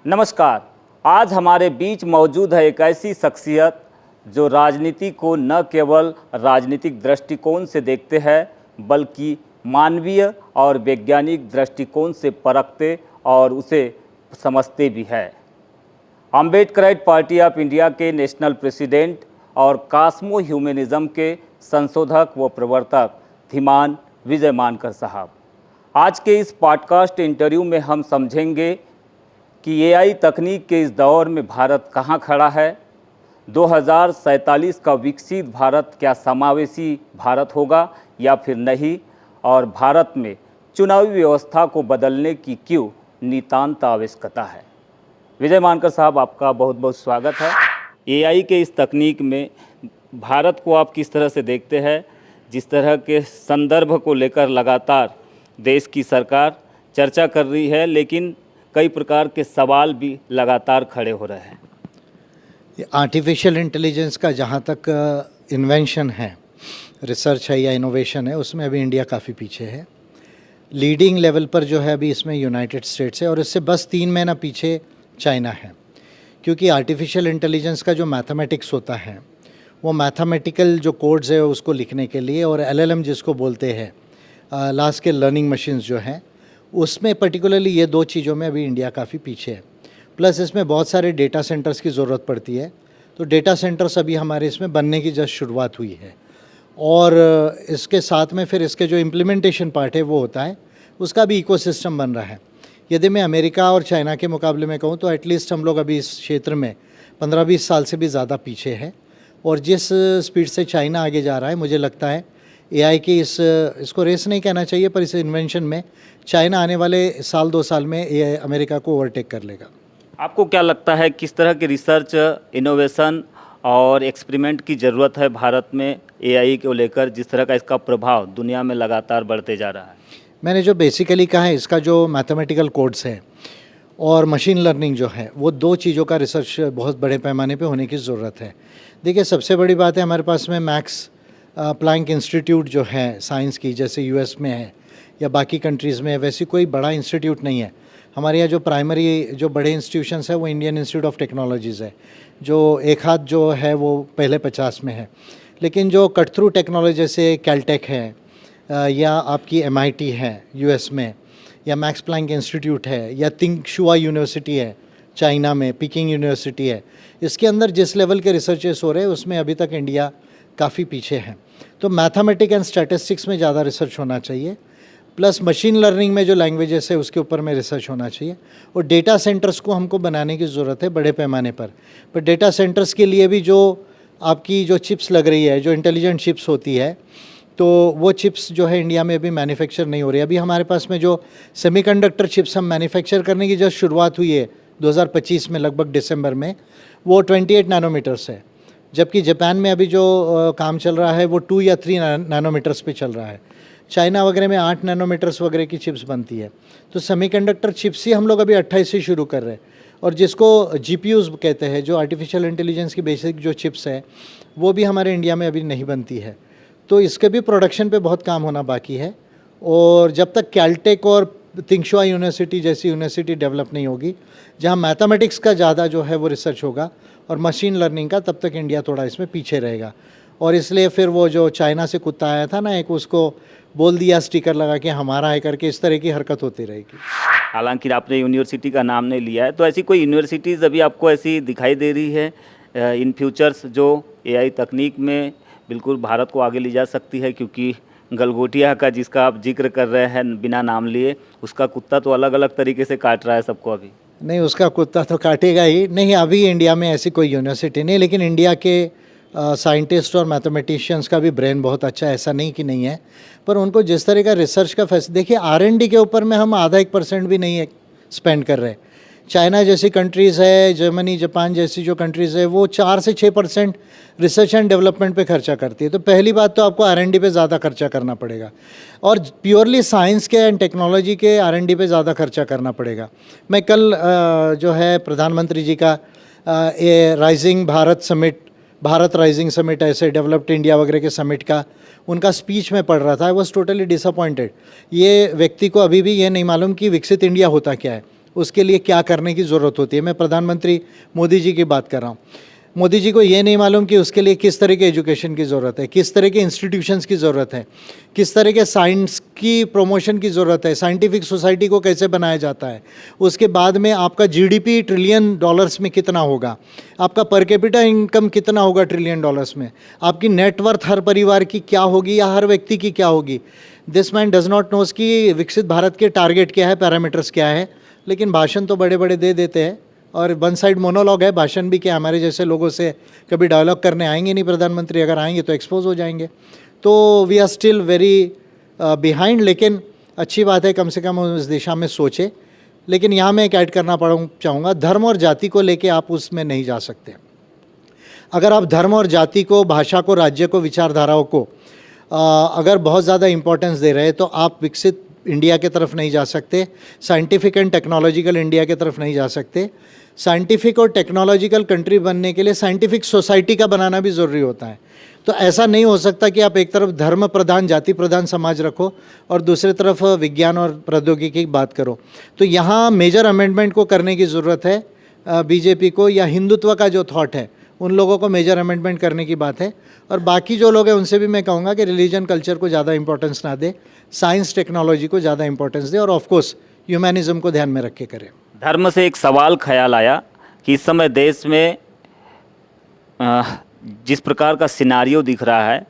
नमस्कार। आज हमारे बीच मौजूद है एक ऐसी शख्सियत जो राजनीति को न केवल राजनीतिक दृष्टिकोण से देखते हैं बल्कि मानवीय और वैज्ञानिक दृष्टिकोण से परखते और उसे समझते भी है। अम्बेडकराइट पार्टी ऑफ इंडिया के नेशनल प्रेसिडेंट और कॉस्मो ह्यूमनिज्म के संशोधक व प्रवर्तक धीमान विजय मानकर साहब। आज के इस पॉडकास्ट इंटरव्यू में हम समझेंगे कि एआई तकनीक के इस दौर में भारत कहाँ खड़ा है। 2047 का विकसित भारत क्या समावेशी भारत होगा या फिर नहीं, और भारत में चुनावी व्यवस्था को बदलने की क्यों नितांत आवश्यकता है। विजय मानकर साहब, आपका बहुत बहुत स्वागत है। एआई के इस तकनीक में भारत को आप किस तरह से देखते हैं? जिस तरह के संदर्भ को लेकर लगातार देश की सरकार चर्चा कर रही है, लेकिन कई प्रकार के सवाल भी लगातार खड़े हो रहे हैं। आर्टिफिशियल इंटेलिजेंस का जहाँ तक इन्वेंशन है, रिसर्च है या इनोवेशन है, उसमें अभी इंडिया काफ़ी पीछे है। लीडिंग लेवल पर जो है अभी इसमें यूनाइटेड स्टेट्स है और इससे बस 3 महीना पीछे चाइना है। क्योंकि आर्टिफिशियल इंटेलिजेंस का जो मैथमेटिक्स होता है, वो मैथमेटिकल जो कोड्स है उसको लिखने के लिए, और एलएलएम जिसको बोलते हैं, लार्ज स्केल लर्निंग मशीन्स जो हैं, उसमें पर्टिकुलरली ये 2 चीज़ों में अभी इंडिया काफ़ी पीछे है। प्लस इसमें बहुत सारे डेटा सेंटर्स की ज़रूरत पड़ती है, तो डेटा सेंटर्स अभी हमारे इसमें बनने की जस्ट शुरुआत हुई है। और इसके साथ में फिर इसके जो इम्प्लीमेंटेशन पार्ट है वो होता है, उसका भी इकोसिस्टम बन रहा है। यदि मैं अमेरिका और चाइना के मुकाबले में कहूँ तो एटलीस्ट हम लोग अभी इस क्षेत्र में 15-20 साल से भी ज़्यादा पीछे है। और जिस स्पीड से चाइना आगे जा रहा है, मुझे लगता है एआई की इसको रेस नहीं कहना चाहिए, पर इस इन्वेंशन में चाइना आने वाले 1-2 साल में एआई अमेरिका को ओवरटेक कर लेगा। आपको क्या लगता है किस तरह की रिसर्च, इनोवेशन और एक्सपेरिमेंट की ज़रूरत है भारत में एआई को लेकर, जिस तरह का इसका प्रभाव दुनिया में लगातार बढ़ते जा रहा है? मैंने जो बेसिकली कहा है, इसका जो मैथमेटिकल कोड्स है और मशीन लर्निंग जो है, वो 2 चीज़ों का रिसर्च बहुत बड़े पैमाने पे होने की ज़रूरत है। देखिए, सबसे बड़ी बात है हमारे पास में मैक्स प्लैंक इंस्टीट्यूट जो है साइंस की, जैसे यूएस में है या बाकी कंट्रीज़ में है, वैसी कोई बड़ा इंस्टीट्यूट नहीं है। हमारे यहाँ जो प्राइमरी जो बड़े इंस्टीट्यूशंस है वो इंडियन इंस्टीट्यूट ऑफ टेक्नोलॉजीज़ है, जो एक हाथ जो है वो पहले 50 में है। लेकिन जो कट थ्रू टेक्नोलॉजी जैसे कैलटेक है, या आपकी एमआईटी है यूएस में, या मैक्स प्लैंक इंस्टीट्यूट है, या थिंगशुआ यूनिवर्सिटी है चाइना में, पीकिंग यूनिवर्सिटी है, इसके अंदर जिस लेवल के रिसर्चेस हो रहे हैं उसमें अभी तक इंडिया काफ़ी पीछे है। तो मैथमेटिक्स एंड स्टैटिस्टिक्स में ज़्यादा रिसर्च होना चाहिए, प्लस मशीन लर्निंग में जो लैंग्वेजेस है उसके ऊपर में रिसर्च होना चाहिए। और डेटा सेंटर्स को हमको बनाने की ज़रूरत है बड़े पैमाने पर डेटा सेंटर्स के लिए भी जो आपकी जो चिप्स लग रही है, जो इंटेलिजेंट चिप्स होती है, तो वो चिप्स जो है इंडिया में अभी मैन्युफैक्चर नहीं हो रही। अभी हमारे पास में जो सेमीकंडक्टर चिप्स हम मैन्युफैक्चर करने की जस्ट शुरुआत हुई है 2025 में, लगभग दिसंबर में, वो 28 नैनोमीटर्स है, जबकि जापान में अभी जो काम चल रहा है वो 2 या 3 नैनोमीटर्स पे चल रहा है। चाइना वगैरह में 8 नैनोमीटर्स वगैरह की चिप्स बनती है। तो सेमीकंडक्टर चिप्स ही हम लोग अभी 28 से शुरू कर रहे हैं। और जिसको जीपीयूज़ कहते हैं, जो आर्टिफिशियल इंटेलिजेंस की बेसिक जो चिप्स है, वो भी हमारे इंडिया में अभी नहीं बनती है। तो इसके भी प्रोडक्शन पे बहुत काम होना बाकी है। और जब तक कैलटेक और थिंगशुआ यूनिवर्सिटी जैसी यूनिवर्सिटी डेवलप नहीं होगी, जहाँ मैथमेटिक्स का ज़्यादा जो है वो रिसर्च होगा और मशीन लर्निंग का, तब तक इंडिया थोड़ा इसमें पीछे रहेगा। और इसलिए फिर वो जो चाइना से कुत्ता आया था ना, एक, उसको बोल दिया स्टिकर लगा के हमारा है करके, इस तरह की हरकत होती रहेगी। हालांकि आपने यूनिवर्सिटी का नाम नहीं लिया है, तो ऐसी कोई यूनिवर्सिटीज़ अभी आपको ऐसी दिखाई दे रही है इन फ्यूचर्स जो एआई तकनीक में बिल्कुल भारत को आगे ले जा सकती है? क्योंकि गलगोटिया का जिसका आप जिक्र कर रहे हैं बिना नाम लिए, उसका कुत्ता तो अलग अलग तरीके से काट रहा है सबको अभी। नहीं, उसका कुत्ता तो काटेगा ही नहीं। अभी इंडिया में ऐसी कोई यूनिवर्सिटी नहीं, लेकिन इंडिया के साइंटिस्ट और मैथमेटिशियंस का भी ब्रेन बहुत अच्छा है, ऐसा नहीं कि नहीं है। पर उनको जिस तरह का रिसर्च का देखिए, आर&डी के ऊपर में हम आधा 1% भी नहीं स्पेंड कर रहे। चाइना जैसी कंट्रीज़ है, जर्मनी, जापान जैसी जो कंट्रीज़ है, वो 4 से 6% रिसर्च एंड डेवलपमेंट पे खर्चा करती है। तो पहली बात तो आपको आर&डी पे ज़्यादा खर्चा करना पड़ेगा, और प्योरली साइंस के एंड टेक्नोलॉजी के आर&डी पे ज़्यादा खर्चा करना पड़ेगा। मैं कल जो है प्रधानमंत्री जी का rising Bharat summit, Bharat rising summit, ऐसे डेवलप्ड इंडिया वगैरह के समिट का उनका स्पीच में पढ़ रहा था। I was totally disappointed. ये व्यक्ति को अभी भी ये नहीं मालूम कि विकसित इंडिया होता क्या है। उसके लिए क्या करने की ज़रूरत होती है। मैं प्रधानमंत्री मोदी जी की बात कर रहा हूँ। मोदी जी को ये नहीं मालूम कि उसके लिए किस तरह के एजुकेशन की ज़रूरत है, किस तरह के इंस्टीट्यूशंस की ज़रूरत है, किस तरह के साइंस की प्रमोशन की ज़रूरत है, साइंटिफिक सोसाइटी को कैसे बनाया जाता है। उसके बाद में आपका जीडीपी ट्रिलियन डॉलर्स में कितना होगा, आपका पर कैपिटा इनकम कितना होगा ट्रिलियन डॉलर्स में, आपकी नेटवर्थ हर परिवार की क्या होगी या हर व्यक्ति की क्या होगी। This man does not knows कि विकसित भारत के टारगेट क्या है, पैरामीटर्स क्या है, लेकिन भाषण तो बड़े बड़े दे देते हैं और वन साइड मोनोलॉग है। भाषण भी क्या, हमारे जैसे लोगों से कभी डायलॉग करने आएंगे नहीं प्रधानमंत्री, अगर आएंगे तो एक्सपोज हो जाएंगे। तो we are still very behind, लेकिन अच्छी बात है कम से कम उस दिशा में सोचे। लेकिन यहाँ मैं एक ऐड करना चाहूँगा, धर्म और जाति को लेके आप उसमें नहीं जा सकते। अगर आप धर्म और जाति को, भाषा को, राज्य को, विचारधाराओं को अगर बहुत ज़्यादा इम्पोर्टेंस दे रहे हैं तो आप विकसित इंडिया के तरफ नहीं जा सकते, साइंटिफिक एंड टेक्नोलॉजिकल इंडिया के तरफ नहीं जा सकते। साइंटिफिक और टेक्नोलॉजिकल कंट्री बनने के लिए साइंटिफिक सोसाइटी का बनाना भी ज़रूरी होता है। तो ऐसा नहीं हो सकता कि आप एक तरफ धर्म प्रधान, जाति प्रधान समाज रखो और दूसरी तरफ विज्ञान और प्रौद्योगिकी की बात करो। तो यहाँ मेजर अमेंडमेंट को करने की ज़रूरत है बीजेपी को, या हिंदुत्व का जो थॉट है उन लोगों को मेजर अमेंडमेंट करने की बात है। और बाकी जो लोग हैं उनसे भी मैं कहूँगा कि रिलीजन कल्चर को ज़्यादा इंपॉर्टेंस ना दे, साइंस टेक्नोलॉजी को ज़्यादा इंपॉर्टेंस दे और ऑफकोर्स ह्यूमैनिज्म को ध्यान में रख के करें। धर्म से एक सवाल ख्याल आया कि इस समय देश में जिस प्रकार का सिनारियो दिख रहा है,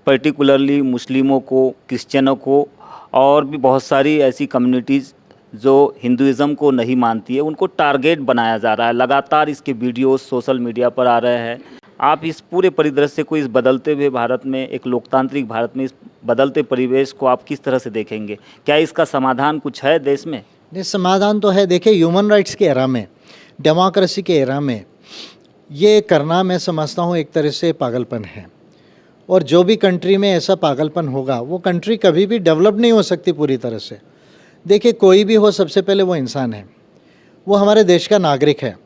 पर्टिकुलरली मुस्लिमों को, क्रिश्चियनों को और भी बहुत सारी ऐसी कम्युनिटीज़ जो हिंदुइज़्म को नहीं मानती है, उनको टारगेट बनाया जा रहा है। लगातार इसके वीडियोस सोशल मीडिया पर आ रहे हैं। आप इस पूरे परिदृश्य को, इस बदलते हुए भारत में, एक लोकतांत्रिक भारत में इस बदलते परिवेश को आप किस तरह से देखेंगे? क्या इसका समाधान कुछ है देश में? नहीं, समाधान तो है। देखिए, ह्यूमन राइट्स के एरा में, डेमोक्रेसी के एरा में ये करना मैं समझता हूँ एक तरह से पागलपन है। और जो भी कंट्री में ऐसा पागलपन होगा वो कंट्री कभी भी डेवलप नहीं हो सकती पूरी तरह से। देखिए, कोई भी हो, सबसे पहले वो इंसान है, वो हमारे देश का नागरिक है,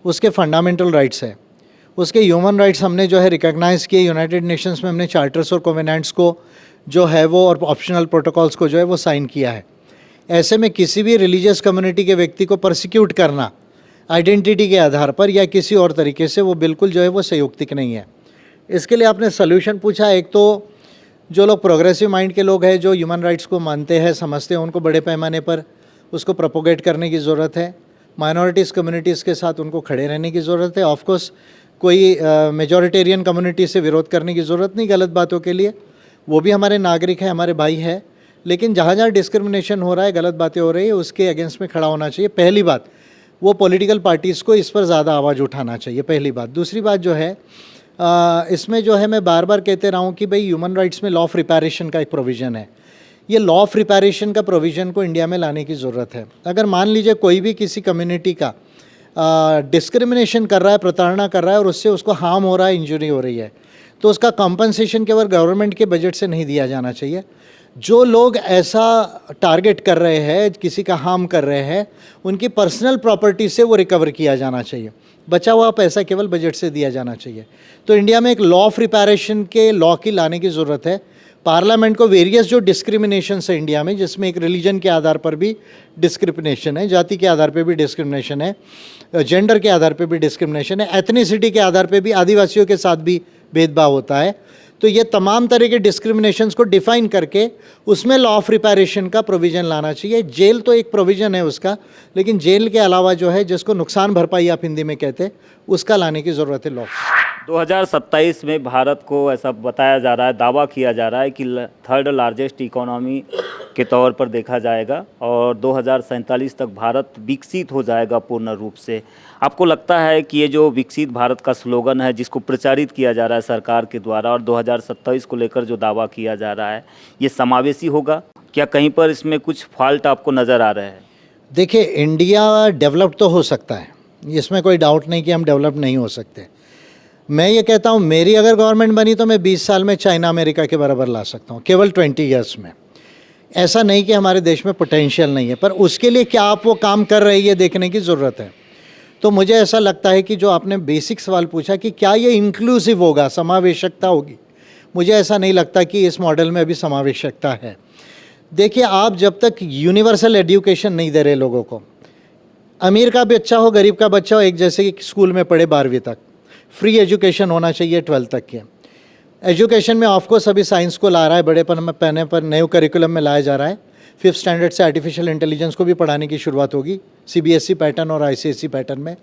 उसके फंडामेंटल राइट्स है, उसके ह्यूमन राइट्स हमने जो है रिकॉग्नाइज़ किए। यूनाइटेड नेशंस में हमने चार्टर्स और कोवेनेंट्स को जो है वो, और ऑप्शनल प्रोटोकॉल्स को जो है वो साइन किया है। ऐसे में किसी भी रिलीजियस कम्युनिटी के व्यक्ति को परसिक्यूट करना आइडेंटिटी के आधार पर या किसी और तरीके से, वो बिल्कुल जो है वो संयुक्तिक नहीं है। इसके लिए आपने सोल्यूशन पूछा। एक तो जो लोग प्रोग्रेसिव माइंड के लोग हैं, जो ह्यूमन राइट्स को मानते हैं, समझते हैं, उनको बड़े पैमाने पर उसको प्रोपोगेट करने की ज़रूरत है। माइनॉरिटीज़ कम्युनिटीज़ के साथ उनको खड़े रहने की ज़रूरत है। ऑफकोर्स कोई मेजॉरिटेरियन कम्युनिटी से विरोध करने की ज़रूरत नहीं गलत बातों के लिए, वो भी हमारे नागरिक हैं, हमारे भाई हैं। लेकिन जहाँ जहाँ डिस्क्रिमिनेशन हो रहा है, गलत बातें हो रही है, उसके अगेंस्ट में खड़ा होना चाहिए। पहली बात, वो पॉलिटिकल पार्टीज़ को इस पर ज़्यादा आवाज़ उठाना चाहिए, पहली बात। दूसरी बात जो है, इसमें जो है मैं बार बार कहते रहा हूँ कि भाई ह्यूमन राइट्स में लॉ ऑफ रिपेरेशन का एक प्रोविज़न है। ये लॉ ऑफ रिपेरेशन का प्रोविज़न को इंडिया में लाने की ज़रूरत है। अगर मान लीजिए कोई भी किसी कम्युनिटी का डिस्क्रिमिनेशन कर रहा है, प्रताड़ना कर रहा है और उससे उसको हार्म हो रहा है, इंजरी हो रही है, तो उसका कॉम्पनसेशन केवल गवर्नमेंट के बजट से नहीं दिया जाना चाहिए। जो लोग ऐसा टारगेट कर रहे हैं, किसी का हार्म कर रहे हैं, उनकी पर्सनल प्रॉपर्टी से वो रिकवर किया जाना चाहिए। बचा हुआ पैसा केवल बजट से दिया जाना चाहिए। तो इंडिया में एक लॉ ऑफ रिपेरेशन के लॉ की लाने की ज़रूरत है। पार्लियामेंट को वेरियस जो डिस्क्रिमिनेशन है इंडिया में, जिसमें एक रिलीजन के आधार पर भी डिस्क्रिमिनेशन है, जाति के आधार पर भी डिस्क्रिमिनेशन है, जेंडर के आधार पर भी डिस्क्रिमिनेशन है, एथनिसिटी के आधार पर भी आदिवासियों के साथ भी भेदभाव होता है। तो ये तमाम तरह के डिस्क्रिमिनेशंस को डिफाइन करके उसमें लॉ ऑफ रिपेरेशन का प्रोविज़न लाना चाहिए। जेल तो एक प्रोविज़न है उसका, लेकिन जेल के अलावा जो है, जिसको नुकसान भरपाई आप हिंदी में कहते हैं, उसका लाने की ज़रूरत है लॉ। 2027 में भारत को ऐसा बताया जा रहा है, दावा किया जा रहा है कि थर्ड लार्जेस्ट इकोनॉमी के तौर पर देखा जाएगा और 2047 तक भारत विकसित हो जाएगा पूर्ण रूप से। आपको लगता है कि ये जो विकसित भारत का स्लोगन है, जिसको प्रचारित किया जा रहा है सरकार के द्वारा, और 2027 को लेकर जो दावा किया जा रहा है, ये समावेशी होगा? क्या कहीं पर इसमें कुछ फॉल्ट आपको नज़र आ रहे हैं? देखिए, इंडिया डेवलप तो हो सकता है, इसमें कोई डाउट नहीं कि हम डेवलप नहीं हो सकते। मैं ये कहता हूँ, मेरी अगर गवर्नमेंट बनी तो मैं 20 साल में चाइना अमेरिका के बराबर ला सकता हूँ, केवल 20 ईयर्स में। ऐसा नहीं कि हमारे देश में पोटेंशियल नहीं है, पर उसके लिए क्या आप वो काम कर रहे हैं, ये देखने की ज़रूरत है। तो मुझे ऐसा लगता है कि जो आपने बेसिक सवाल पूछा कि क्या ये इंक्लूसिव होगा, समावेशकता होगी, मुझे ऐसा नहीं लगता कि इस मॉडल में अभी समावेशकता है। देखिए, आप जब तक यूनिवर्सल एजुकेशन नहीं दे रहे लोगों को, अमीर का बच्चा हो, गरीब का बच्चा हो, एक जैसे कि स्कूल में पढ़े 12वीं तक, फ्री एजुकेशन होना चाहिए 12th तक के। एजुकेशन में ऑफकोर्स अभी साइंस को ला रहा है, बड़े पैने पर न्यू करिकुलम में लाया जा रहा है। 5th स्टैंडर्ड से आर्टिफिशियल इंटेलिजेंस को भी पढ़ाने की शुरुआत होगी सीबीएसई पैटर्न और आईसीएसई पैटर्न में।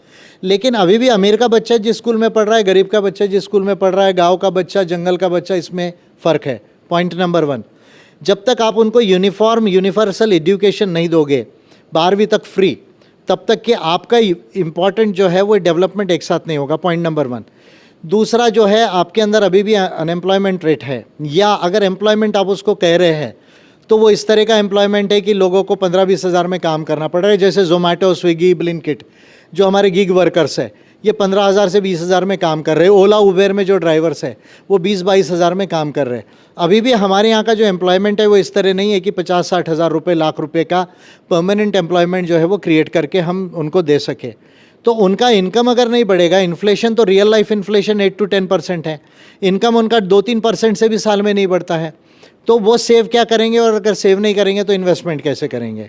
लेकिन अभी भी अमीर का बच्चा जिस स्कूल में पढ़ रहा है, गरीब का बच्चा जिस स्कूल में पढ़ रहा है, गाँव का बच्चा, जंगल का बच्चा, इसमें फ़र्क है। पॉइंट नंबर 1, जब तक आप उनको यूनिवर्सल एजुकेशन नहीं दोगे 12वीं तक फ्री, तब तक कि आपका इम्पॉर्टेंट जो है वो डेवलपमेंट एक साथ नहीं होगा। Point number 1। दूसरा जो है, आपके अंदर अभी भी अनएम्प्लॉयमेंट रेट है, या अगर एम्प्लॉयमेंट आप उसको कह रहे हैं तो वो इस तरह का एम्प्लॉयमेंट है कि लोगों को 15-20 हज़ार में काम करना पड़ रहा है। जैसे जोमेटो, स्विगी, ब्लिंकिट जो हमारे गिग वर्कर्स है, ये 15,000 से 20,000 में काम कर रहे हैं। ओला उबेर में जो ड्राइवर्स है वो 20-22 हज़ार में काम कर रहे हैं। अभी भी हमारे यहाँ का जो एम्प्लॉयमेंट है वो इस तरह नहीं है कि 50-60 हज़ार रुपये, लाख रुपये का परमानेंट एम्प्लॉयमेंट जो है वो क्रिएट करके हम उनको दे सके। तो उनका इनकम अगर नहीं बढ़ेगा, इन्फ्लेशन तो रियल लाइफ इन्फ्लेशन 8 to 10% है, इनकम उनका 2-3% से भी साल में नहीं बढ़ता है, तो वो सेव क्या करेंगे? और अगर सेव नहीं करेंगे तो इन्वेस्टमेंट कैसे करेंगे?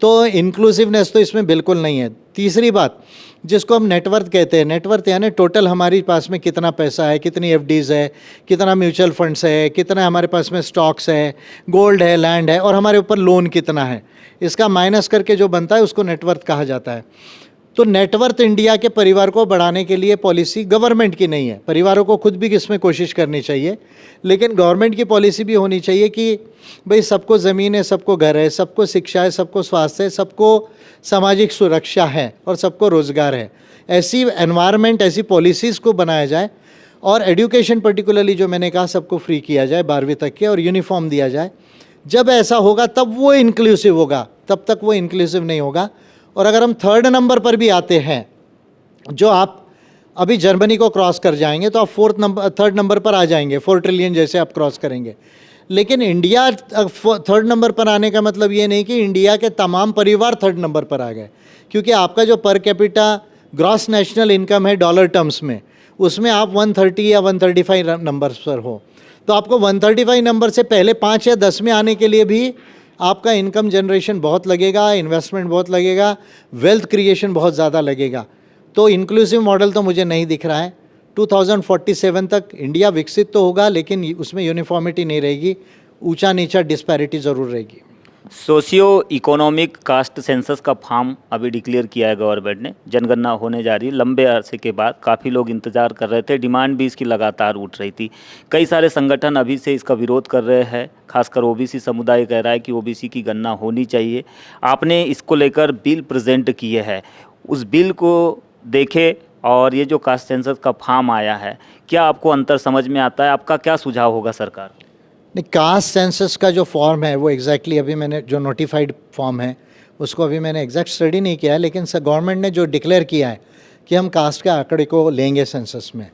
तो इंक्लूसिवनेस तो इसमें बिल्कुल नहीं है। तीसरी बात, जिसको हम नेटवर्थ कहते हैं, नेटवर्थ यानी टोटल हमारे पास में कितना पैसा है, कितनी एफडीज़ है, कितना म्यूचुअल फंड्स है, कितना हमारे पास में स्टॉक्स है, गोल्ड है, लैंड है, और हमारे ऊपर लोन कितना है, इसका माइनस करके जो बनता है उसको नेटवर्थ कहा जाता है। तो नेटवर्थ इंडिया के परिवार को बढ़ाने के लिए पॉलिसी गवर्नमेंट की नहीं है, परिवारों को खुद भी इसमें कोशिश करनी चाहिए, लेकिन गवर्नमेंट की पॉलिसी भी होनी चाहिए कि भाई सबको ज़मीन है, सबको घर है, सबको शिक्षा है, सबको स्वास्थ्य है, सबको सामाजिक सुरक्षा है और सबको रोज़गार है। ऐसी एनवायरनमेंट, ऐसी पॉलिसीज़ को बनाया जाए, और एजुकेशन पर्टिकुलरली जो मैंने कहा सबको फ्री किया जाए 12वीं तक के, और यूनिफॉर्म दिया जाए। जब ऐसा होगा तब वो इंक्लूसिव होगा, तब तक वो इंक्लूसिव नहीं होगा। और अगर हम 3rd नंबर पर भी आते हैं, जो आप अभी जर्मनी को क्रॉस कर जाएंगे तो आप 3rd नंबर पर आ जाएंगे, 4 ट्रिलियन जैसे आप क्रॉस करेंगे। लेकिन इंडिया 3rd नंबर पर आने का मतलब ये नहीं कि इंडिया के तमाम परिवार 3rd नंबर पर आ गए, क्योंकि आपका जो per capita gross national income है डॉलर टर्म्स में, उसमें आप 130 या 135 नंबर पर हो। तो आपको 135 नंबर से पहले 5 या 10 में आने के लिए भी आपका इनकम जनरेशन बहुत लगेगा, इन्वेस्टमेंट बहुत लगेगा, वेल्थ क्रिएशन बहुत ज़्यादा लगेगा। तो इंक्लूसिव मॉडल तो मुझे नहीं दिख रहा है। 2047 तक इंडिया विकसित तो होगा, लेकिन उसमें यूनिफॉर्मिटी नहीं रहेगी, ऊंचा नीचा डिस्पैरिटी ज़रूर रहेगी। सोशियो इकोनॉमिक कास्ट सेंसस का फॉर्म अभी डिक्लेयर किया है गवर्नमेंट ने, जनगणना होने जा रही है। लंबे अरसे के बाद काफ़ी लोग इंतजार कर रहे थे, डिमांड भी इसकी लगातार उठ रही थी। कई सारे संगठन अभी से इसका विरोध कर रहे हैं, खासकर ओबीसी समुदाय कह रहा है कि ओबीसी की गणना होनी चाहिए। आपने इसको लेकर बिल प्रेजेंट किए हैं, उस बिल को देखे और ये जो कास्ट सेंसस का फॉर्म आया है, क्या आपको अंतर समझ में आता है? आपका क्या सुझाव होगा सरकार? नहीं, कास्ट सेंसस का जो फॉर्म है वो एग्जैक्टली अभी मैंने जो नोटिफाइड फॉर्म है उसको अभी मैंने एग्जैक्ट स्टडी नहीं किया है, लेकिन गवर्नमेंट ने जो डिक्लेयर किया है कि हम कास्ट के आंकड़े को लेंगे सेंसस में,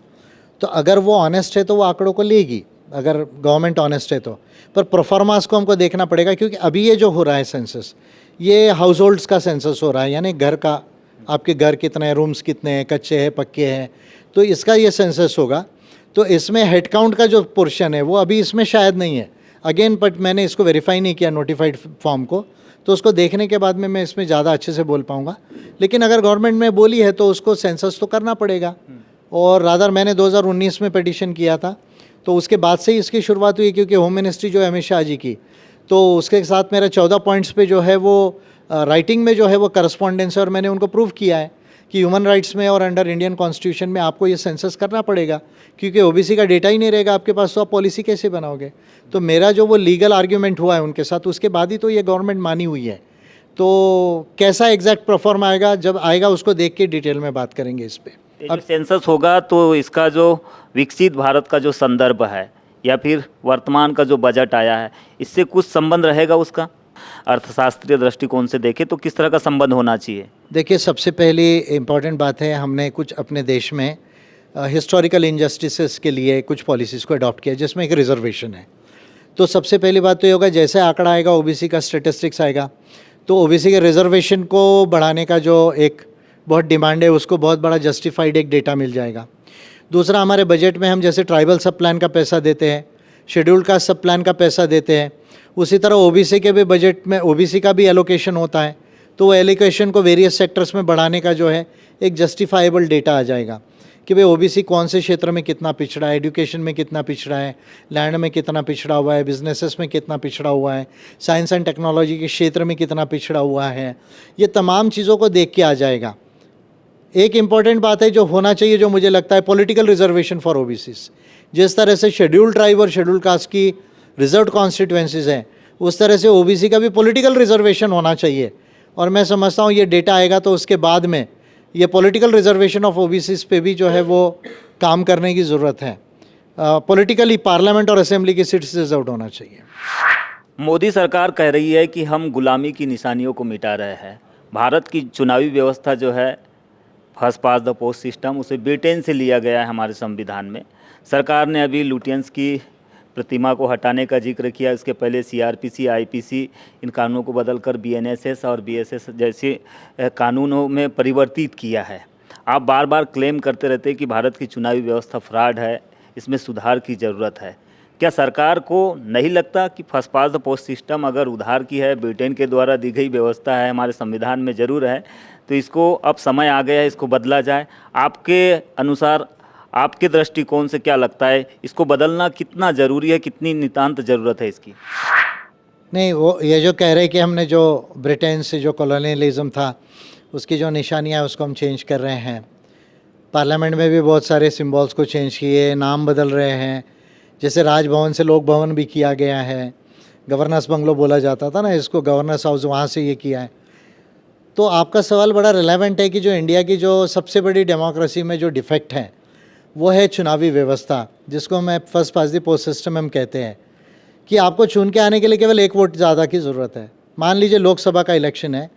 तो अगर वो ऑनेस्ट है तो वो आंकड़ों को लेगी, अगर गवर्नमेंट ऑनेस्ट है तो। पर परफॉर्मेंस को हमको देखना पड़ेगा, क्योंकि अभी ये जो हो रहा है सेंसस, ये हाउस होल्ड्स का सेंसस हो रहा है, यानी घर का, आपके घर कितने हैं, रूम्स कितने हैं, कच्चे हैं, पक्के हैं, तो इसका ये सेंसस होगा। तो इसमें हेड काउंट का जो पोर्शन है वो अभी इसमें शायद नहीं है अगेन, बट मैंने इसको वेरीफाई नहीं किया नोटिफाइड फॉर्म को, तो उसको देखने के बाद में मैं इसमें ज़्यादा अच्छे से बोल पाऊँगा। लेकिन अगर गवर्नमेंट में बोली है तो उसको सेंसस तो करना पड़ेगा। और रादर मैंने 2019 में पिटीशन किया था, तो उसके बाद से ही इसकी शुरुआत हुई, क्योंकि होम मिनिस्ट्री जो है अमित शाह जी की, तो उसके साथ मेरा 14 पॉइंट्स पे जो है वो राइटिंग में जो है वो करस्पॉन्डेंस है, और मैंने उनको प्रूव किया है कि ह्यूमन राइट्स में और अंडर इंडियन कॉन्स्टिट्यूशन में आपको ये सेंसस करना पड़ेगा, क्योंकि ओबीसी का डेटा ही नहीं रहेगा आपके पास, तो आप पॉलिसी कैसे बनाओगे? तो मेरा जो वो लीगल आर्ग्यूमेंट हुआ है उनके साथ, उसके बाद ही तो ये गवर्नमेंट मानी हुई है। तो कैसा एग्जैक्ट परफॉर्म आएगा, जब आएगा उसको देख के डिटेल में बात करेंगे इस पर। अब सेंसस होगा तो इसका जो विकसित भारत का जो संदर्भ है या फिर वर्तमान का जो बजट आया है, इससे कुछ संबंध रहेगा उसका? अर्थशास्त्रीय दृष्टिकोण से देखें तो किस तरह का संबंध होना चाहिए? देखिए, सबसे पहली इम्पॉर्टेंट बात है, हमने कुछ अपने देश में हिस्टोरिकल इनजस्टिसेस के लिए कुछ पॉलिसीज़ को अडॉप्ट किया, जिसमें एक रिजर्वेशन है। तो सबसे पहली बात तो ये होगा, जैसे आंकड़ा आएगा ओबीसी का, स्टेटिस्टिक्स आएगा, तो ओबीसी के रिजर्वेशन को बढ़ाने का जो एक बहुत डिमांड है उसको बहुत बड़ा जस्टिफाइड एक डेटा मिल जाएगा। दूसरा, हमारे बजट में हम जैसे ट्राइबल सब प्लान का पैसा देते हैं, शेड्यूल्ड कास्ट सब प्लान का पैसा देते हैं, उसी तरह ओबीसी के भी बजट में ओबीसी का भी एलोकेशन होता है। तो वो एलोकेशन को वेरियस सेक्टर्स में बढ़ाने का जो है एक जस्टिफाइबल डेटा आ जाएगा कि भाई ओबीसी कौन से क्षेत्र में कितना पिछड़ा है, एजुकेशन में कितना पिछड़ा है, लैंड में कितना पिछड़ा हुआ है, बिजनेसेस में कितना पिछड़ा हुआ है, साइंस एंड टेक्नोलॉजी के क्षेत्र में कितना पिछड़ा हुआ है, ये तमाम चीज़ों को देख के आ जाएगा। एक इम्पॉर्टेंट बात है जो होना चाहिए, जो मुझे लगता है, पॉलिटिकल रिजर्वेशन फॉर ओबीसीज। जिस तरह से शेड्यूल ट्राइब और शेड्यूल कास्ट की रिजर्व कॉन्स्टिट्यूएंसीज हैं, उस तरह से ओबीसी का भी पॉलिटिकल रिजर्वेशन होना चाहिए। और मैं समझता हूँ ये डेटा आएगा तो उसके बाद में ये पॉलिटिकल रिजर्वेशन ऑफ ओबीसीज पे भी जो है वो काम करने की ज़रूरत है। पॉलिटिकली पार्लियामेंट और असेंबली की सीट्स रिजर्व होना चाहिए। मोदी सरकार कह रही है कि हम गुलामी की निशानियों को मिटा रहे हैं। भारत की चुनावी व्यवस्था जो है, first pass the post system, उसे ब्रिटेन से लिया गया है हमारे संविधान में। सरकार ने अभी लुटियंस की प्रतिमा को हटाने का जिक्र किया। इसके पहले सीआरपीसी, आईपीसी, इन कानूनों को बदलकर बीएनएसएस और बीएसएस जैसे कानूनों में परिवर्तित किया है। आप बार बार क्लेम करते रहते हैं कि भारत की चुनावी व्यवस्था फ्रॉड है, इसमें सुधार की ज़रूरत है। क्या सरकार को नहीं लगता कि first pass the post system अगर उधार की है, ब्रिटेन के द्वारा दी गई व्यवस्था है, हमारे संविधान में ज़रूर है, तो इसको अब समय आ गया है, इसको बदला जाए? आपके अनुसार, आपके दृष्टिकोण से क्या लगता है, इसको बदलना कितना ज़रूरी है, कितनी नितांत ज़रूरत है इसकी? नहीं, वो ये जो कह रहे हैं कि हमने जो ब्रिटेन से जो कॉलोनियलिज्म था उसकी जो निशानियाँ है उसको हम चेंज कर रहे हैं। पार्लियामेंट में भी बहुत सारे सिंबल्स को चेंज किए, नाम बदल रहे हैं। जैसे राजभवन से लोक भवन भी किया गया है, गवर्नर्स बंगलो बोला जाता था ना, इसको गवर्नर्स हाउस, वहाँ से ये किया है। तो आपका सवाल बड़ा रिलेवेंट है कि जो इंडिया की जो सबसे बड़ी डेमोक्रेसी में जो डिफेक्ट है वो है चुनावी व्यवस्था, जिसको मैं first pass the post system हम कहते हैं, कि आपको चुन के आने के लिए केवल एक वोट ज़्यादा की ज़रूरत है। मान लीजिए लोकसभा का इलेक्शन है,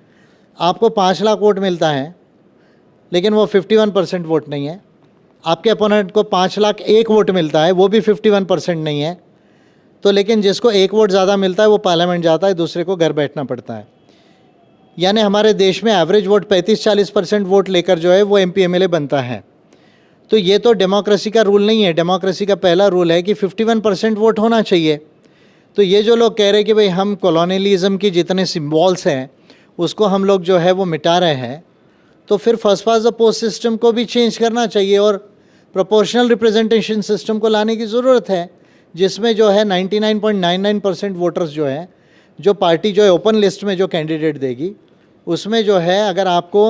आपको 5 लाख वोट मिलता है, लेकिन वो 51% वोट नहीं है। आपके अपोनेंट को 5 लाख 1 वोट मिलता है, वो भी 51% नहीं है। तो लेकिन जिसको 1 वोट ज़्यादा मिलता है वो पार्लियामेंट जाता है, दूसरे को घर बैठना पड़ता है। यानी हमारे देश में एवरेज वोट 35-40% वोट लेकर जो है वो MP MLA बनता है। तो ये तो डेमोक्रेसी का रूल नहीं है। डेमोक्रेसी का पहला रूल है कि 51% वोट होना चाहिए। तो ये जो लोग कह रहे हैं कि भाई हम कॉलोनियलिज्म की जितने सिम्बॉल्स हैं उसको हम लोग जो है वो मिटा रहे हैं, तो फिर first pass the post system को भी चेंज करना चाहिए और प्रोपोर्शनल रिप्रेजेंटेशन सिस्टम को लाने की ज़रूरत है, जिसमें जो है 99.99% वोटर्स जो है, जो पार्टी जो है ओपन लिस्ट में जो कैंडिडेट देगी उसमें जो है अगर आपको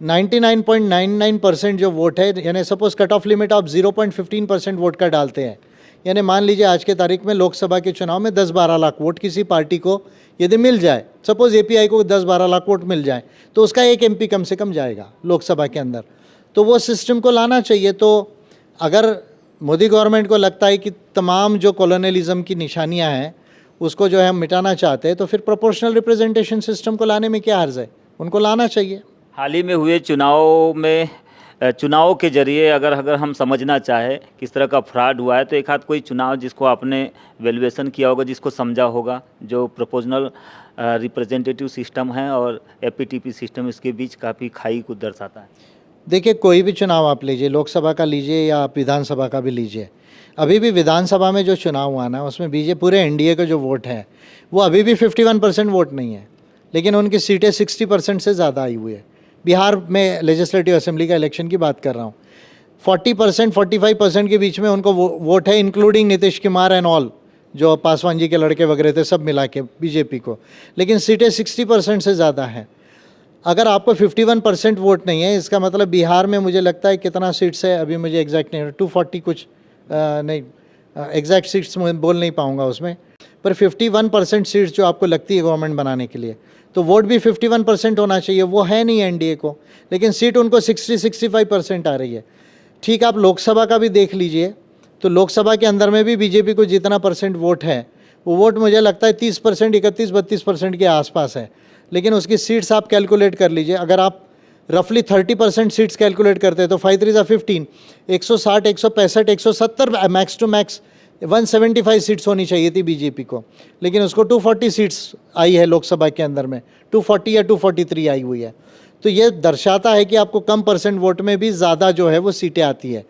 99.99% जो वोट है, यानी सपोज़ कट ऑफ लिमिट आप 0.15% वोट का डालते हैं, यानी मान लीजिए आज के तारीख में लोकसभा के चुनाव में 10-12 लाख वोट किसी पार्टी को यदि मिल जाए, सपोज़ API को 10-12 लाख वोट मिल जाए, तो उसका एक MP कम से कम जाएगा लोकसभा के अंदर। तो वो सिस्टम को लाना चाहिए। तो अगर मोदी गवर्नमेंट को लगता है कि तमाम जो कॉलोनियलिज्म की निशानियां हैं उसको जो है हम मिटाना चाहते हैं, तो फिर प्रोपोर्शनल रिप्रेजेंटेशन सिस्टम को लाने में क्या हर्ज है, उनको लाना चाहिए। हाल ही में हुए चुनाव के जरिए अगर हम समझना चाहें किस तरह का फ्रॉड हुआ है, तो एक हाथ कोई चुनाव जिसको आपने वैल्यूएशन किया होगा, जिसको समझा होगा, जो प्रोपोर्शनल रिप्रेजेंटेटिव सिस्टम है और APTP सिस्टम, इसके बीच काफ़ी खाई को दर्शाता है। देखिए, कोई भी चुनाव आप लीजिए, लोकसभा का लीजिए या आप विधानसभा का भी लीजिए, अभी भी विधानसभा में जो चुनाव हुआ ना उसमें बीजेपी पूरे NDA का जो वोट है वो अभी भी 51% वोट नहीं है, लेकिन उनकी सीटें 60% से ज़्यादा आई हुई है। बिहार में लेजिस्लेटिव असेंबली का इलेक्शन की बात कर रहा हूँ, 40% 45% के बीच में उनको वोट है, including Nitish Kumar and all, जो पासवान जी के लड़के वगैरह थे, सब मिला के बीजेपी को, लेकिन सीटें 60% से ज़्यादा हैं। अगर आपको 51% वोट नहीं है, इसका मतलब बिहार में मुझे लगता है कितना सीट्स है, अभी मुझे एग्जैक्ट नहीं, 240 कुछ नहीं, एग्जैक्ट सीट्स मैं बोल नहीं पाऊँगा उसमें, पर 51% सीट्स जो आपको लगती है गवर्नमेंट बनाने के लिए, तो वोट भी 51% होना चाहिए। वो है नहीं NDA को, लेकिन सीट उनको 60-65% आ रही है। ठीक, आप लोकसभा का भी देख लीजिए, तो लोकसभा के अंदर में भी बीजेपी को जितना परसेंट वोट है वो वोट मुझे लगता है 30%, 31-32% के आसपास है, लेकिन उसकी सीट्स आप कैलकुलेट कर लीजिए। अगर आप रफली 30% सीट्स कैलकुलेट करते हैं तो 5 3 15, 160, 165, 170 मैक्स टू मैक्स 175 सीट्स होनी चाहिए थी बीजेपी को, लेकिन उसको 240 सीट्स आई है लोकसभा के अंदर में, 240 या 243 आई हुई है। तो ये दर्शाता है कि आपको कम परसेंट वोट में भी ज़्यादा जो है वो सीटें आती है।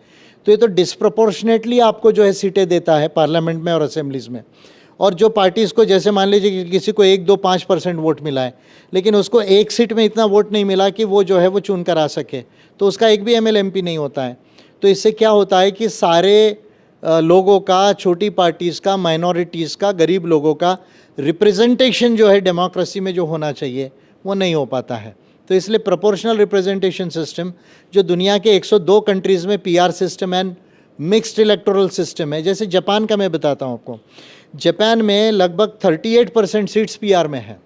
तो ये तो डिस्प्रपोर्शनेटली आपको जो है सीटें देता है पार्लियामेंट में और असेंबलीज़ में। और जो पार्टीज़ को, जैसे मान लीजिए कि किसी को 1-2-5% वोट मिला है, लेकिन उसको एक सीट में इतना वोट नहीं मिला कि वो जो है वो चुन कर आ सके, तो उसका एक भी एमएल एमपी नहीं होता है। तो इससे क्या होता है कि सारे लोगों का, छोटी पार्टीज़ का, माइनॉरिटीज़ का, गरीब लोगों का रिप्रेजेंटेशन जो है डेमोक्रेसी में जो होना चाहिए वो नहीं हो पाता है। तो इसलिए प्रोपोर्शनल रिप्रेजेंटेशन सिस्टम जो दुनिया के 102 कंट्रीज़ में PR system and mixed electoral system है, जैसे जापान का मैं बताता हूँ आपको। जापान में लगभग 38% सीट्स पीआर में है,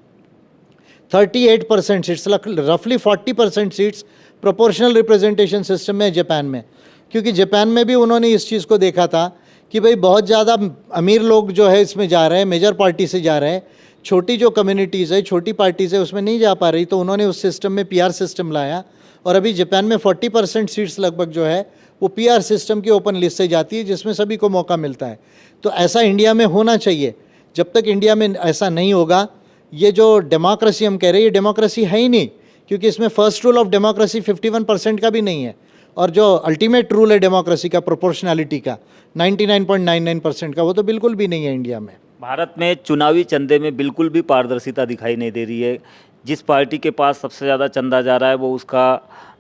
38% सीट्स, रफली 40% सीट्स प्रोपोर्शनल रिप्रेजेंटेशन सिस्टम में है जापान में। क्योंकि जापान में भी उन्होंने इस चीज़ को देखा था कि भाई बहुत ज़्यादा अमीर लोग जो है इसमें जा रहे हैं, मेजर पार्टी से जा रहे हैं, छोटी जो कम्युनिटीज़ है, छोटी पार्टीज़ है, उसमें नहीं जा पा रही, तो उन्होंने उस सिस्टम में पीआर सिस्टम लाया। और अभी जापान में 40% सीट्स लगभग जो है वो पीआर सिस्टम की ओपन लिस्ट से जाती है, जिसमें सभी को मौका मिलता है। तो ऐसा इंडिया में होना चाहिए। जब तक इंडिया में ऐसा नहीं होगा, ये जो डेमोक्रेसी हम कह रहे हैं, ये डेमोक्रेसी है ही नहीं, क्योंकि इसमें फर्स्ट रूल ऑफ डेमोक्रेसी 51% का भी नहीं है, और जो अल्टीमेट रूल है डेमोक्रेसी का, प्रोपोर्शनैलिटी का, 99.99% का, वो तो बिल्कुल भी नहीं है इंडिया में। भारत में चुनावी चंदे में बिल्कुल भी पारदर्शिता दिखाई नहीं दे रही है। जिस पार्टी के पास सबसे ज़्यादा चंदा जा रहा है वो उसका